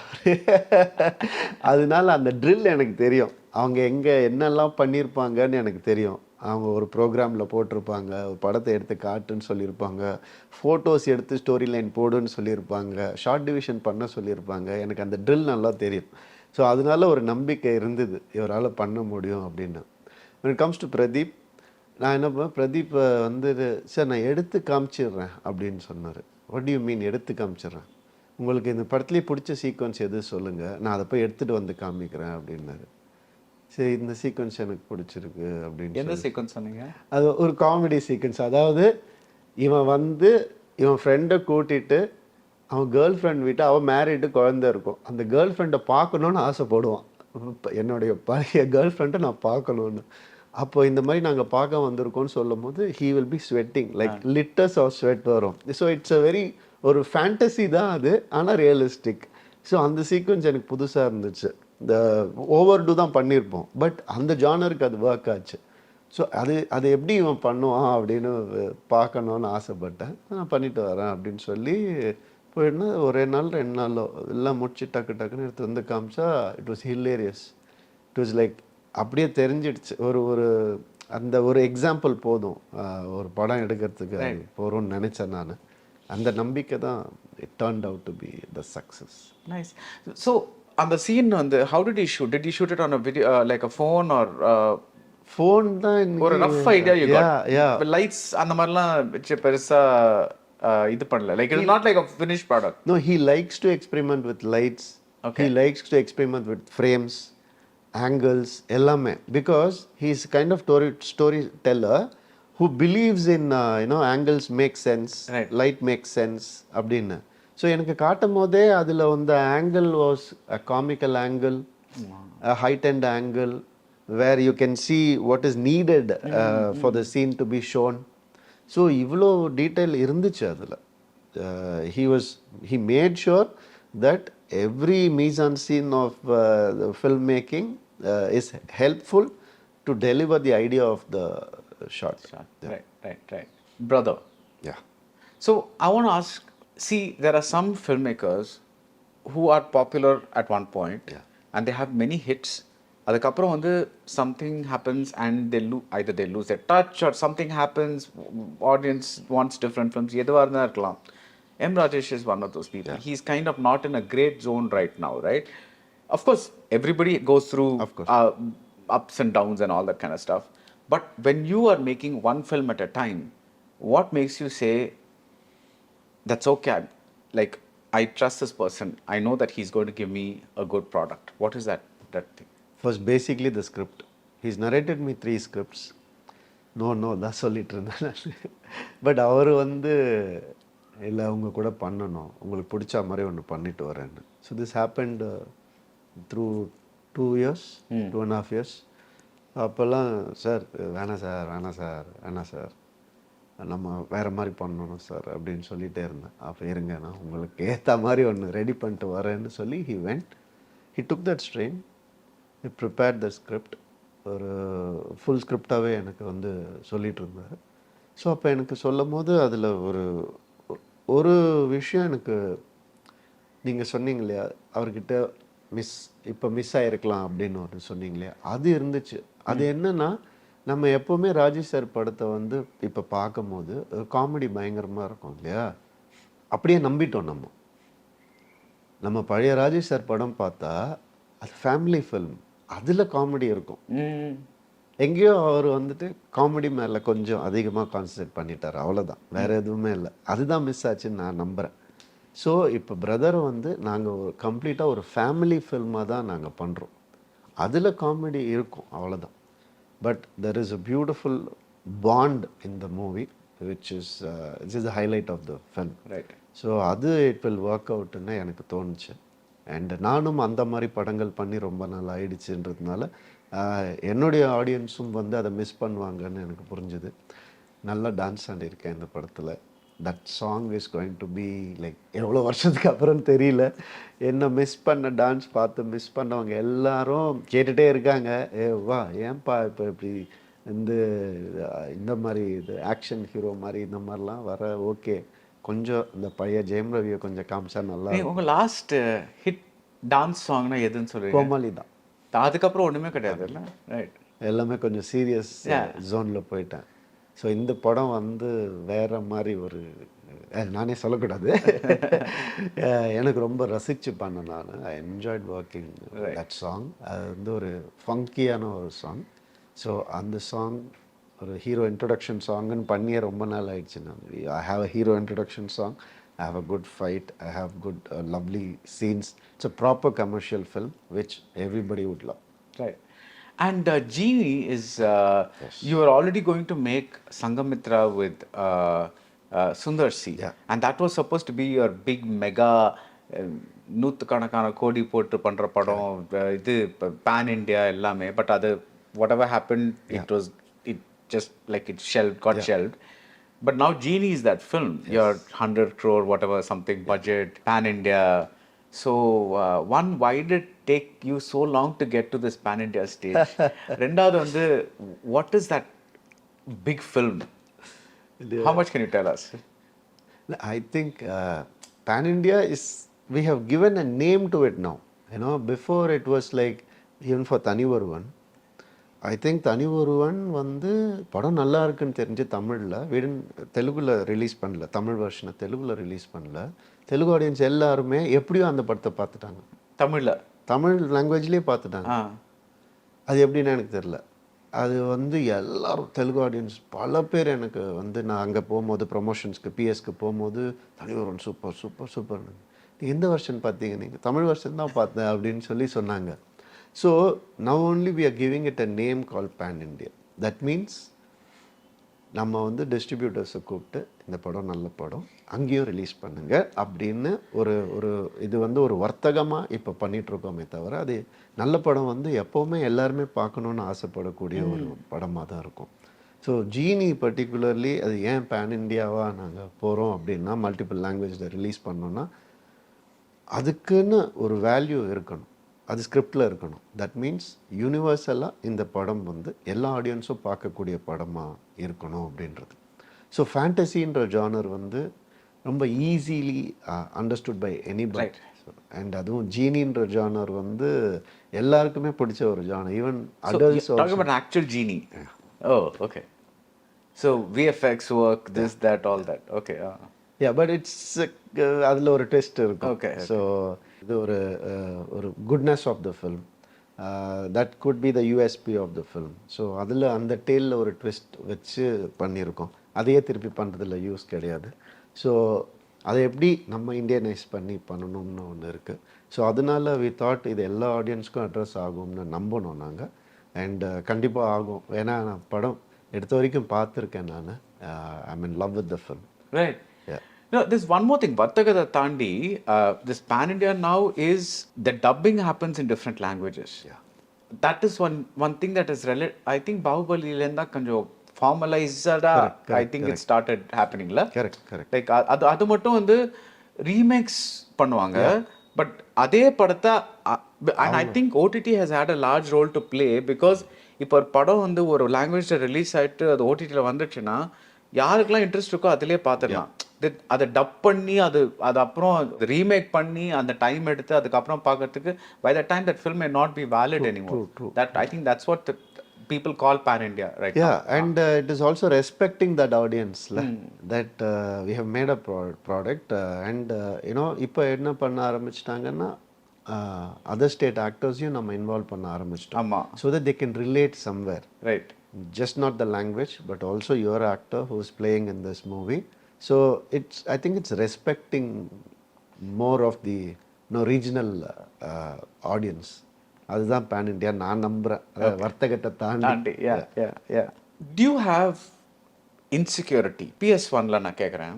அதனால அந்த ட்ரில் எனக்கு தெரியும். அவங்க எங்கே என்னெல்லாம் பண்ணியிருப்பாங்கன்னு எனக்கு தெரியும். அவங்க ஒரு ப்ரோக்ராமில் போட்டிருப்பாங்க, ஒரு படத்தை எடுத்து காட்டுன்னு சொல்லியிருப்பாங்க, ஃபோட்டோஸ் எடுத்து ஸ்டோரி லைன் போடுன்னு சொல்லியிருப்பாங்க, ஷார்ட் டிவிஷன் பண்ண சொல்லியிருப்பாங்க. எனக்கு அந்த ட்ரில் நல்லா தெரியும். ஸோ அதனால ஒரு நம்பிக்கை இருந்தது இவரால் பண்ண முடியும் அப்படின்னு. when it comes to Pradeep, நான் என்ன பண்ணேன், பிரதீப்பை வந்து சார் நான் எடுத்து காமிச்சிடுறேன் அப்படின்னு சொன்னார். வாட் டு யூ மீன் எடுத்து காமிச்சிடுறேன்? உங்களுக்கு இந்த படத்துலேயே பிடிச்ச சீக்வன்ஸ் எது சொல்லுங்கள், நான் அதை போய் எடுத்துகிட்டு வந்து காமிக்கிறேன் அப்படின்னாரு. சரி, இந்த சீக்வன்ஸ் எனக்கு பிடிச்சிருக்கு அப்படின்னு. எந்த சீக்வன்ஸ் சொன்னீங்க? அது ஒரு காமெடி சீக்வன்ஸ். அதாவது இவன் ஃப்ரெண்டை கூட்டிகிட்டு அவன் கேர்ள் ஃப்ரெண்ட் வீட்டை, அவன் மேரிடு, குழந்தை இருக்கும். அந்த கேர்ள் ஃப்ரெண்டை பார்க்கணுன்னு ஆசைப்படுவான். என்னுடைய பழைய கேர்ள் ஃப்ரெண்டை நான் பார்க்கணுன்னு. அப்போ இந்த மாதிரி நாங்கள் பார்க்க வந்திருக்கோம்னு சொல்லும் போது he will be sweating like litres of sweat வரும். ஸோ இட்ஸ் அ வெரி ஒரு ஃபேண்டசி தான் அது, ஆனால் ரியலிஸ்டிக். ஸோ அந்த சீக்வன்ஸ் எனக்கு புதுசாக இருந்துச்சு. இந்த ஓவர்டூ தான் பண்ணியிருப்போம், பட் அந்த ஜானருக்கு அது ஒர்க் ஆச்சு. ஸோ அது எப்படி இவன் பண்ணுவான் அப்படின்னு பார்க்கணுன்னு ஆசைப்பட்டேன். நான் பண்ணிட்டு வரேன் அப்படின்னு சொல்லி போயிடுனா ஒரு நாள் 2 நாளோ எல்லாம் முடிச்சு டக்குன்னு எடுத்து வந்து காமிச்சா it was hilarious. It was like அப்படியே தெரிஞ்சிடுச்சு. ஒரு அந்த ஒரு எக்ஸாம்பிள் போதும் ஒரு படம் எடுக்கிறதுக்கு போகிறோம்னு நினச்சேன் நான். அந்த நம்பிக்கை தான் it turned out to be the success. Nice. So அந்த சீன் வந்து how did he shoot? Did he shoot it on a video like a phone or phone தான் ஒரு rough idea you got? Lights அந்த மாதிரிலாம் வச்சு பெருசா இது பண்ணல. Like it's not like a finished product. No, he likes to experiment with lights. Okay. He likes to experiment with frames, angles, எல்லாமே. Because he is kind of storyteller who believes in angles make sense, right. Light makes sense அப்படின்னு. So எனக்கு காட்டும் போதே அதில் வந்து angle was a comical angle, a heightened angle where you can see what is needed for the scene to be shown. So இவ்வளோ detail இருந்துச்சு அதில். he made sure that every mise en scene of the filmmaking is helpful to deliver the idea of the shot. Yeah. Right. Brother. Yeah. So I want to ask, see, there are some filmmakers who are popular at one point, and they have many hits. அதுக்கப்புறம் வந்து something happens and either they lose their touch or something happens, audience wants different films, எதுவாக இருந்தால் இருக்கலாம். M. Rajesh is one of those people. Yeah. He's kind of not in a great zone right now, right? Of course, everybody goes through ups and downs and all that kind of stuff. But when you are making one film at a time, what makes you say, that's okay, like I trust this person, I know that he's going to give me a good product? What is that thing? First, basically the script. He's narrated me 3 scripts. No, தான் சொல்லிட்டு இருந்தேன். But அவர் வந்து இல்லை அவங்க கூட பண்ணணும், உங்களுக்கு பிடிச்ச மாதிரி ஒன்று பண்ணிட்டு வரேன்னு. So this happened through 2 years, 2.5 years. அப்போல்லாம் சார் வேணாம் சார் நம்ம வேறு மாதிரி பண்ணணும் சார் அப்படின்னு சொல்லிகிட்டே இருந்தேன். அப்போ இருங்க, நான் உங்களுக்கு ஏற்ற மாதிரி ஒன்று ரெடி பண்ணிட்டு வரேன்னு சொல்லி he took that strain. He prepared the script. ஒரு ஃபுல் ஸ்கிரிப்டாகவே எனக்கு வந்து சொல்லிகிட்டு இருந்தார். ஸோ அப்போ எனக்கு சொல்லும் போது அதில் ஒரு விஷயம் எனக்கு, நீங்கள் சொன்னீங்க இல்லையா அவர்கிட்ட மிஸ் ஆகிருக்கலாம் அப்படின்னு ஒன்று சொன்னீங்க இல்லையா, அது இருந்துச்சு. அது என்னென்னா, நம்ம எப்போவுமே ராஜேஷ் சார் படத்தை வந்து இப்போ பார்க்கும் போது காமெடி பயங்கரமாக இருக்கும் இல்லையா, அப்படியே நம்பிட்டோம். நம்ம பழைய ராஜேஷ் சார் படம் பார்த்தா அது ஃபேமிலி ஃபில்ம், அதில் காமெடி இருக்கும். எங்கேயோ அவர் வந்துட்டு காமெடி மேலே கொஞ்சம் அதிகமாக கான்சன்ட்ரேட் பண்ணிட்டார், அவ்வளோதான், வேறு எதுவுமே இல்லை. அதுதான் மிஸ் ஆச்சுன்னு நான் நம்புகிறேன். ஸோ இப்போ பிரதரை வந்து நாங்கள் கம்ப்ளீட்டாக ஒரு ஃபேமிலி ஃபில்மாக தான் நாங்கள் பண்ணுறோம். அதில் காமெடி இருக்கும், அவ்வளோதான். but there is a beautiful bond in the movie which is the highlight of the film. Right. So அது இட் வில் ஒர்க் அவுட்னு எனக்கு தோணுச்சு. அண்ட் நானும் அந்த மாதிரி படங்கள் பண்ணி ரொம்ப நாள் ஆயிடுச்சுன்றதுனால என்னுடைய ஆடியன்ஸும் வந்து அதை மிஸ் பண்ணுவாங்கன்னு எனக்கு புரிஞ்சுது. நல்லா டான்ஸ் ஆடியிருக்கேன் இந்த படத்தில். That song is going to be like எவ்வளோ வருஷத்துக்கு அப்புறம் தெரியல, என்ன மிஸ் பண்ண டான்ஸ் பார்த்து மிஸ் பண்ணவங்க எல்லாரும் கேட்டுகிட்டே இருக்காங்க, ஏ வா ஏன்பா இப்போ இப்படி இந்த மாதிரி இது ஆக்ஷன் ஹீரோ மாதிரி இந்த மாதிரிலாம் வர, ஓகே கொஞ்சம் இந்த பழைய ஜெயம் ரவியை கொஞ்சம் காமிச்சா நல்லா. உங்கள் லாஸ்ட் ஹிட் டான்ஸ் சாங்னா எதுன்னு சொல்லுவீங்க? கோமாளி தான். அதுக்கப்புறம் ஒன்றுமே கிடையாது இல்லை? ரைட். எல்லாமே கொஞ்சம் சீரியஸ் ஜோனில் போயிட்டேன். ஸோ இந்த படம் வந்து வேறு மாதிரி ஒரு, நானே சொல்லக்கூடாது, எனக்கு ரொம்ப ரசித்து பண்ணேன் நான். I enjoyed working that song. அது வந்து ஒரு ஃபங்கியான ஒரு சாங். ஸோ அந்த சாங் ஒரு ஹீரோ இன்ட்ரொடக்ஷன் சாங்குன்னு பண்ணியே ரொம்ப நாள் ஆயிடுச்சு. நான் I have a hero introduction song, I have a good fight, I have good lovely scenes. It's a proper commercial film which everybody would love. Right. And Genie is, yes. You are already going to make Sangamitra with Sundar C. Yeah. And that was supposed to be your big mega நூற்றுக்கணக்கான கோடி போட்டு பண்ணுற படம், இது pan India எல்லாமே. But அது whatever happened, it just like it got shelved. But now Genie is that film. Yes. Your 100 crore whatever something budget, pan India. So why did it take you so long to get to this pan India stage? Rendavathu vandu, what is that big film? How much can you tell us? I think pan India is, we have given a name to it now. You know, before it was like, even for Thanivaruvan, I think தனி ஒருவன் வந்து படம் நல்லா இருக்குன்னு தெரிஞ்சு தமிழில் தெலுங்குல release பண்ணல, தமிழ் வெர்ஷனை தெலுங்குல ரிலீஸ் பண்ணல. தெலுங்கு ஆடியன்ஸ் எல்லாருமே எப்படியோ அந்த படத்தை பார்த்துட்டாங்க, தமிழ் லாங்குவேஜ்லேயே பார்த்துட்டாங்க. அது எப்படின்னு எனக்கு தெரில. அது வந்து எல்லாரும் தெலுங்கு ஆடியன்ஸ் பல பேர் எனக்கு வந்து, நான் அங்கே போகும்போது ப்ரொமோஷன்ஸ்க்கு பிஎஸ்க்கு போகும்போது, தனி ஒருவன் சூப்பர் சூப்பர் சூப்பர், நீங்கள் எந்த வெர்ஷன் பார்த்தீங்க? நீங்கள் தமிழ் வெர்ஷன் தான் பார்த்தேன் அப்படின்னு சொன்னாங்க. So now only we are giving it a name called Pan India. That means நம்ம வந்து டிஸ்ட்ரிபியூட்டர்ஸை கூப்பிட்டு இந்த படம் நல்ல படம் அங்கேயும் ரிலீஸ் பண்ணுங்க அப்படின்னு ஒரு இது வந்து ஒரு வர்த்தகமாக இப்போ பண்ணிகிட்ருக்கோமே தவிர, அது நல்ல படம் வந்து எப்போவுமே எல்லாருமே பார்க்கணுன்னு ஆசைப்படக்கூடிய ஒரு படமாக தான் இருக்கும். ஸோ ஜீனி பர்டிகுலர்லி அது ஏன் பேன் இண்டியாவாக நாங்கள் போகிறோம் அப்படின்னா, மல்டிபிள் லாங்குவேஜில் ரிலீஸ் பண்ணோன்னா அதுக்குன்னு ஒரு வேல்யூ இருக்கணும், அது ஸ்கிரிப்டில் இருக்கணும். தட் மீன்ஸ் யூனிவர்சலாக இந்த படம் வந்து எல்லா ஆடியன்ஸும் பார்க்கக்கூடிய படமாக இருக்கணும் அப்படின்றது. ஸோ ஃபேண்டசின்ற ஜானர் வந்து ரொம்ப easily understood by anybody. And அதுவும் ஜீனின்ற ஜானர் வந்து எல்லாருக்குமே பிடிச்ச ஒரு genre. Even adults actual genie. Oh okay. So VFX work, this that all that. Okay. Yeah, but it's அதில் ஒரு டெஸ்ட் இருக்கும். ஓகே. ஸோ இது ஒரு goodness of the film, that good be the USP of the film. So அதில் அந்த டேலில் ஒரு twist வச்சு பண்ணியிருக்கோம். அதையே திருப்பி பண்ணுறதில்ல, யூஸ் கிடையாது. ஸோ அதை எப்படி நம்ம இண்டியனைஸ் பண்ணணும்னு ஒன்று இருக்குது. ஸோ அதனால வி தாட் இது எல்லா ஆடியன்ஸ்க்கும் அட்ரஸ் ஆகும்னு நம்பணும் நாங்கள். அண்ட் கண்டிப்பாக ஆகும். ஏன்னா நான் படம் எடுத்த வரைக்கும் பார்த்துருக்கேன் நான். I mean love with the film. Right. No, there's one more thing. Vartagada Tandi, this pan India now is the dubbing happens in different languages. Yeah. That is one thing that is related. I think Bahubali lenda kanjo formalized. I think it started happening la. Correct. Like adu mattum vandu remakes பண்ணுவாங்க. But அதே படத்தை and I think OTT has had a large role to play, because இப்போ ஒரு படம் வந்து ஒரு லாங்குவேஜில் release ஆகிட்டு அது ஓடிடியில் வந்துச்சுன்னா யாருக்கெல்லாம் இன்ட்ரெஸ்ட் இருக்கோ அதிலே பார்த்துடலாம். அதை டப் பண்ணி அது அப்புறம் ரீமேக் பண்ணி அந்த டைம் எடுத்து அதுக்கப்புறம் பார்க்கறதுக்கு by that time that film may not be valid anymore. True. That I think that's what the people call pan India right now. And it is also respecting that audience that we have made a product and you know இப்போ என்ன பண்ண ஆரம்பிச்சிட்டாங்கன்னா other state actors-யும் நம்ம involve பண்ண ஆரம்பிச்சிட்டோம். ஆமா. So that they can relate somewhere. Right. Just not the language but also your actor who is playing in this movie. So I think it's respecting more of the regional audience. அதுதான் pan India நான் நம்புகிறேன். அதாவது வர்த்தகத்தை தாண்டி. Do you have insecurity? PS1ல நான் கேட்குறேன்.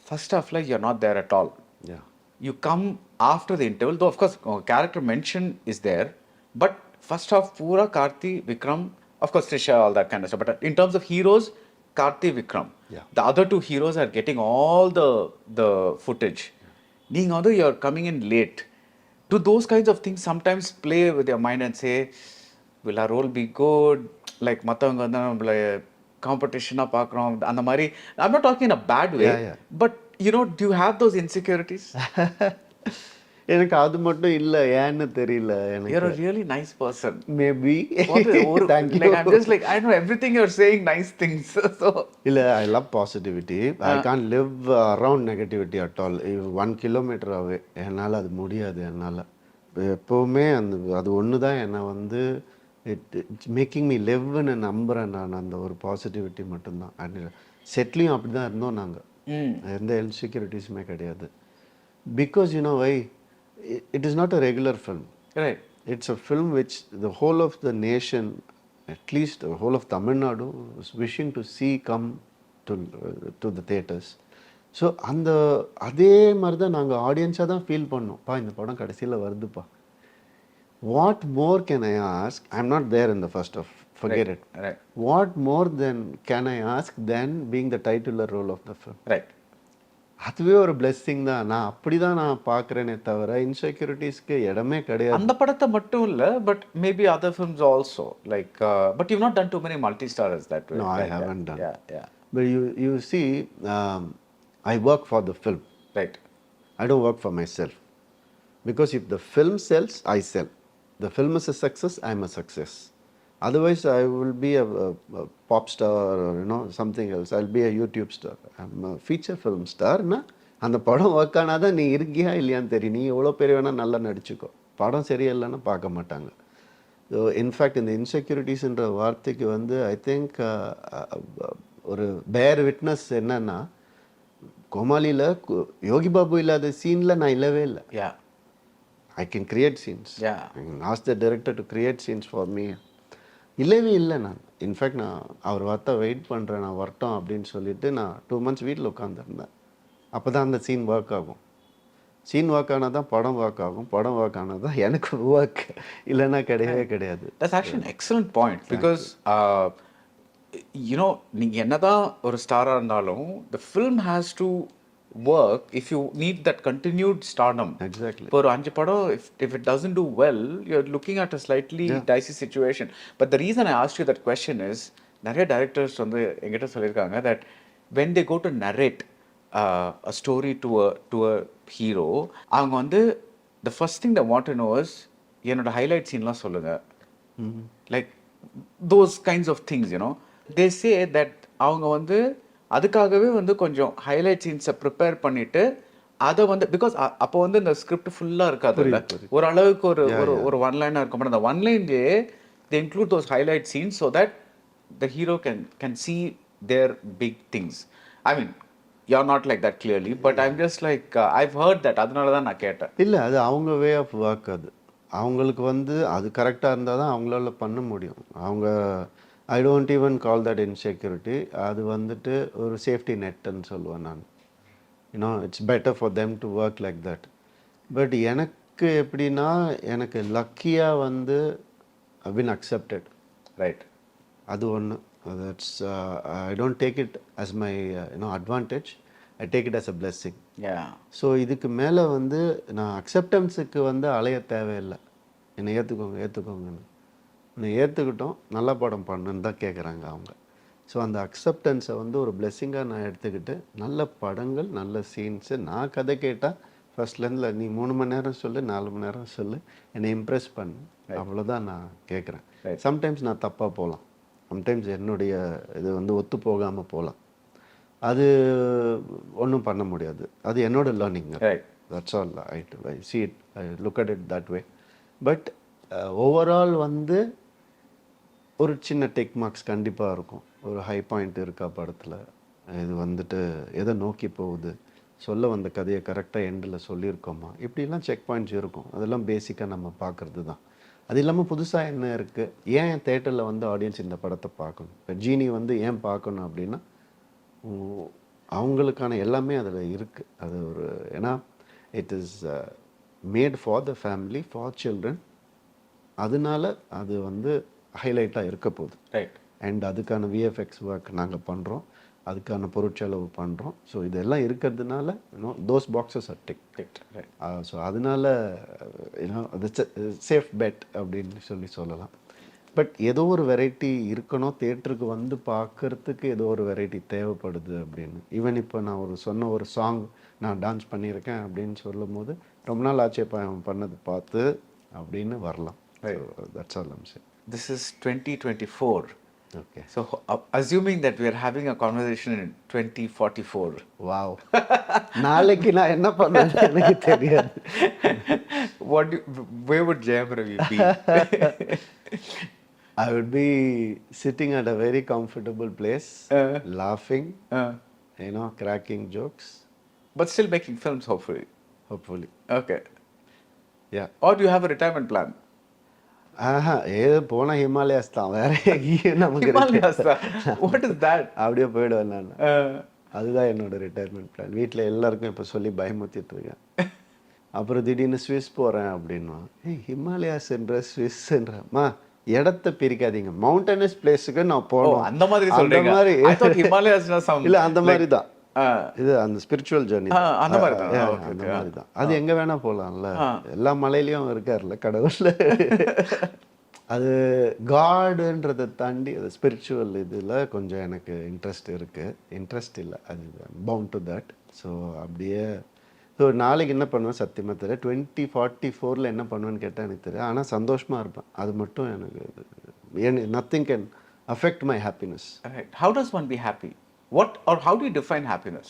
First halfல you're not there at all. Yeah. You come after the interval, though of course character mention is there, but first half pura Karthi, Vikram, of course Trisha, all that kind of stuff. But in terms of heroes, Karthi, Vikram. Yeah. The other two heroes are getting all the footage. Being other, you're coming in late. Do those kinds of things sometimes play with your mind and say, will our role be good? Like மற்றவங்க வந்து நம்மள காம்படிஷனாக பார்க்குறோம் அந்த மாதிரி. I'm not talking in a bad way, but you know, do you have those insecurities? எனக்கு அது மட்டும் இல்லை, ஏன்னு தெரியல எனக்கு. You're a really nice person. Maybe. Thank you. Like, I'm just like, I know everything you're saying nice things. So இல்லை, I love positivity. I can't live around negativity at all. 1 kilometer away என்னால் அது முடியாது. என்னால் எப்போவுமே அது ஒன்று தான் என்னை வந்து இட்ஸ் மேக்கிங் மீ லிவ்னு நம்புகிறேன் நான். அந்த ஒரு பாசிட்டிவிட்டி மட்டும்தான். அண்ட் செட்லையும் அப்படி தான் இருந்தோம் நாங்கள். எந்த இன்செக்யூரிட்டிஸுமே கிடையாது. Because you know why, it is not a regular film. right. It's a film which the whole of the nation, at least the whole of Tamil Nadu, is wishing to see come to the theatres. So அதே மாதிரி தான் நாங்கள் ஆடியன்ஸாக தான் feel பண்ணோம். இந்த படம் கடைசியில் வருதுப்பா. What more can I ask? I am not there in the first half, forget it. Right. What more than can I ask than being the titular role of the film? Right. அதுவே ஒரு blessing தான். நான் அப்படி தான் நான் பார்க்குறேனே தவிர இன்செக்யூரிட்டிஸ்க்கு இடமே கிடையாது. அந்த படத்தை மட்டும் இல்லை, but maybe other films also, like but you not done too many multi starrers that way. No, I haven't done. Yeah. But you see, I work for the film. Right. I don't work for myself. Because if the film sells, I sell. The film is a success, I am a success. Otherwise, I will be a pop star or something else. I'll be a YouTube star. I'm a feature film star. அந்த படம் work ஆனாதான் நீ இருக்கியா இல்லையான்னு தெரியும். நீ எவ்வளோ பேர் வேணால் நல்லா நடிச்சுக்கோ, படம் சரியில்லைன்னா பார்க்க மாட்டாங்க. ஸோ இன்ஃபேக்ட் இந்த இன்செக்யூரிட்டிஸ்ன்ற வார்த்தைக்கு வந்து ஐ திங்க் ஒரு பேர் விட்னஸ் என்னன்னா, கோமாளியில் யோகி பாபு இல்லாத சீனில் நான் இல்லவே இல்லை. I can create scenes. I can ask the director to create scenes for me. இல்லவே இல்லை நான். இன்ஃபேக்ட் நான் அவர் வார்த்தை வெயிட் பண்ணுறேன், நான் வரட்டும் அப்படின்னு சொல்லிட்டு நான் 2 months வீட்டில் உட்காந்துருந்தேன். அப்போ தான் அந்த சீன் ஒர்க் ஆகும். சீன் ஒர்க் ஆனால் தான் படம் ஒர்க் ஆகும். படம் ஒர்க் ஆனால் தான் எனக்கு ஒர்க், இல்லைன்னா கிடையவே கிடையாது. That's actually an excellent point. Because you know, நீங்கள் என்னதான் ஒரு ஸ்டாராக இருந்தாலும் the film has to work if you need that continued stardom. Exactly. For 5 படம், if it doesn't do well, you're looking at a slightly dicey situation. But the reason I asked you that question is, நிறைய directors வந்து என்கிட்ட சொல்லியிருக்காங்க that when they go to narrate a story to a hero, அவங்க வந்து the first thing they want to know is, என்னோட highlight sceneலாம் சொல்லுங்க. Like those kinds of things, you know. They say that அவங்க வந்து அதுக்காகவே வந்து கொஞ்சம் ஹைலைட் சீன்ஸை ப்ரிப்பேர் பண்ணிட்டு அதை வந்து, பிகாஸ் அப்போ வந்து இந்த ஸ்கிரிப்ட் ஃபுல்லாக இருக்காது இல்லை, ஒரு அளவுக்கு ஒரு ஒன் லைனாக இருக்கும். பட் அந்த ஒன் லைன்லேயே they include those highlight scenes so that the hero can see there big things. I mean you are not like that clearly, but I'm just like I've heard that, அதனால தான் நான் கேட்டேன். இல்லை, அது அவங்க way of work. அது அவங்களுக்கு வந்து அது கரெக்டாக இருந்தால் தான் அவங்களால பண்ண முடியும். அவங்க I don't even call that insecurity. அது வந்துட்டு ஒரு சேஃப்டி நெட்டுன்னு சொல்லுவேன் நான். It's better for them to work like that. But எனக்கு எப்படின்னா, எனக்கு லக்கியாக வந்து ஐ பின் அக்செப்டட். ரைட். அது ஒன்று. That's I don't take it as my advantage. I take it as a blessing. So இதுக்கு மேலே வந்து நான் அக்செப்டன்ஸுக்கு வந்து அலைய தேவையில்லை. என்னை ஏற்றுக்கோங்கன்னு. என்னை ஏற்றுக்கிட்டோம், நல்ல படம் பண்ணுன்னு தான் கேட்குறாங்க அவங்க. ஸோ அந்த அக்செப்டன்ஸை வந்து ஒரு பிளெஸ்ஸிங்காக நான் எடுத்துக்கிட்டு, நல்ல படங்கள், நல்ல சீன்ஸு, நான் கதை கேட்டால் ஃபர்ஸ்ட்லேருந்து நீ 3 மணி நேரம் சொல்லு, 4 மணி நேரம் சொல்லு, என்னை இம்ப்ரெஸ் பண்ணு, அவ்வளோதான் நான் கேட்குறேன். சம்டைம்ஸ் நான் தப்பாக போகலாம், சம்டைம்ஸ் என்னுடைய இது வந்து ஒத்து போகாமல் போகலாம். அது ஒன்றும் பண்ண முடியாது. அது என்னோட learning. That's all. I see it, I look at it that way. But overall வந்து ஒரு சின்ன டெக் மார்க்ஸ் கண்டிப்பாக இருக்கும். ஒரு ஹை பாயிண்ட் இருக்கா படத்தில், இது வந்துட்டு எதை நோக்கி போகுது, சொல்ல வந்த கதையை கரெக்டாக எண்டில் சொல்லியிருக்கோமா, இப்படிலாம் செக் பாயிண்ட்ஸ் இருக்கும். அதெல்லாம் பேசிக்காக நம்ம பார்க்குறது தான். அது இல்லாமல் புதுசாக என்ன இருக்குது, ஏன் தேட்டரில் வந்து ஆடியன்ஸ் இந்த படத்தை பார்க்கணும், இப்போ ஜீனி வந்து ஏன் பார்க்கணும் அப்படின்னா அவங்களுக்கான எல்லாமே அதில் இருக்குது. அது ஒரு ஏன்னா it is made for the family, for children. அதனால அது வந்து ஹைலைட்டாக இருக்க போகுது. ரைட். அண்ட் அதுக்கான விஎஃப்எக்ஸ் ஒர்க் நாங்கள் பண்ணுறோம், அதுக்கான பொருட்செலவு பண்ணுறோம். ஸோ இதெல்லாம் இருக்கிறதுனால those boxes are tick. So அதனால அது சேஃப் பெட் அப்படின்னு சொல்லலாம். பட் ஏதோ ஒரு வெரைட்டி இருக்கணும், தேட்டருக்கு வந்து பார்க்கறதுக்கு ஏதோ ஒரு வெரைட்டி தேவைப்படுது அப்படின்னு. ஈவன் இப்போ நான் சொன்ன ஒரு சாங் நான் டான்ஸ் பண்ணியிருக்கேன் அப்படின்னு சொல்லும் போது ரொம்ப நாள் ஆச்சு பண்ணது பார்த்து அப்படின்னு வரலாம். That's all I'm saying. This is 2024. Okay. So assuming that we are having a conversation in 2044. Wow. நாளைக்கு நான் என்ன பண்ணுவேன்னு எனக்கு தெரியாது. Where would Jayam Ravi be? I would be sitting at a very comfortable place, laughing, cracking jokes. But still making films, hopefully. Hopefully. Okay. Yeah. Or do you have a retirement plan? ஏதோ போனால் Himalayas தான், வேற எங்கேயும் நமக்கு. What is that? அப்படியே போயிடுவேன் நான். அதுதான் என்னோட ரிட்டையர்மெண்ட் பிளான். வீட்டில் எல்லாருக்கும் இப்போ சொல்லி பயமுறுத்திட்டு இருக்கேன். அப்புறம் திடீர்னு ஸ்விஸ் போகிறேன் அப்படின்னா, ஹிமாலயாஸ்ன்ற ஸ்விஸ்ன்றமா இடத்த பிரிக்காதீங்க, மவுண்டனஸ் பிளேஸுக்கு நான் போகணும். அந்த மாதிரி சொல்றீங்க? மாதிரி இல்ல, அந்த மாதிரி தான். இது அந்த ஸ்பிரிச்சுவல் ஜர்னி அந்த மாதிரி தான். அது எங்க வேணா போகலாம்ல, எல்லா மலையிலயும் இருக்காருல்ல கடவுள். அது காடுன்றதை தாண்டி அது ஸ்பிரிச்சுவல் இதில் கொஞ்சம் எனக்கு இன்ட்ரெஸ்ட் இல்லை, அது பவுண்ட் டு தட். ஸோ அப்படியே ஸோ நாளைக்கு என்ன பண்ணுவேன் சத்தியமாக தெரியல. 2044 என்ன பண்ணுவேன்னு கேட்டால் எனக்கு தெரியும். ஆனால் சந்தோஷமாக இருப்பேன், அது மட்டும் எனக்கு. Nothing can affect my happiness. How does one be happy? What or how do you define happiness?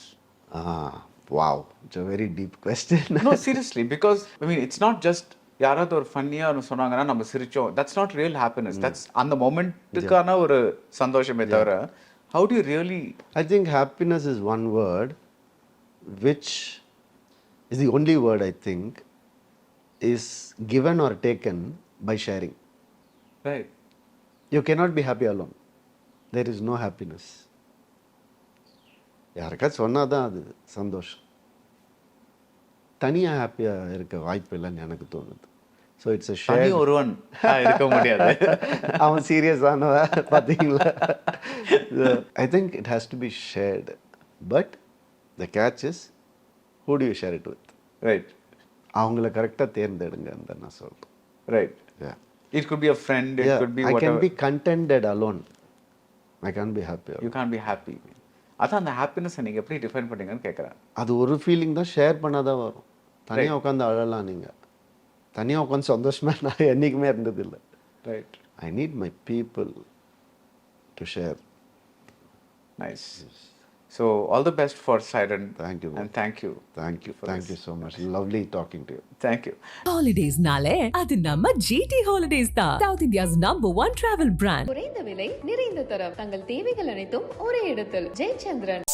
Wow, it's a very deep question. No, seriously, because I mean it's not just யாராவது ஒரு ஃபன்னியாக சொன்னாங்கன்னா நம்ம சிரிச்சோம், that's not real happiness. That's அந்த மொமெண்ட்டுக்கான ஒரு சந்தோஷமே தவிர how do you really? I think happiness is one word which is the only word I think is given or taken by sharing. Right. You cannot be happy alone. There is no happiness. யாருக்காச்சும் சொன்னால் தான் அது சந்தோஷம். தனியாக ஹாப்பியாக இருக்க வாய்ப்பு இல்லைன்னு எனக்கு தோணுது. So it's share. ஒருவன் இருக்க முடியாது. அவன் சீரியஸானவ பார்த்தீங்களா? I think it has to be shared. But the catch is who to you share it with. Right. அவங்கள கரெக்டாக தேர்ந்தெடுங்க தான் நான் சொல்கிறேன். Right. It could be a friend, it could be whatever. I can be contented alone. I can't be happy alone. You can't be happy. அதான் அந்த ஹாப்பினஸை நீங்கள் எப்படி டிஃபைன் பண்ணீங்கன்னு கேட்குறேன். அது ஒரு ஃபீலிங் தான், ஷேர் பண்ணாதான் வரும். தனியாக உட்காந்து அழலாம் நீங்கள், தனியாக உட்காந்து சந்தோஷமாக நான் என்றைக்குமே இருந்ததில்லை. Right. I need my people to share. Nice. So all the best for Siren. Thank you. And thank you. Thank you so much. Lovely talking to you. Thank you. Holidays nale adu namma GT Holidays da, South India's #1 travel brand. குறைந்த விலை, நிறைந்த தரம், தங்கள் தேவைகள் அனைத்தும் ஒரே இடத்தில். ஜெயச்சந்திரன்.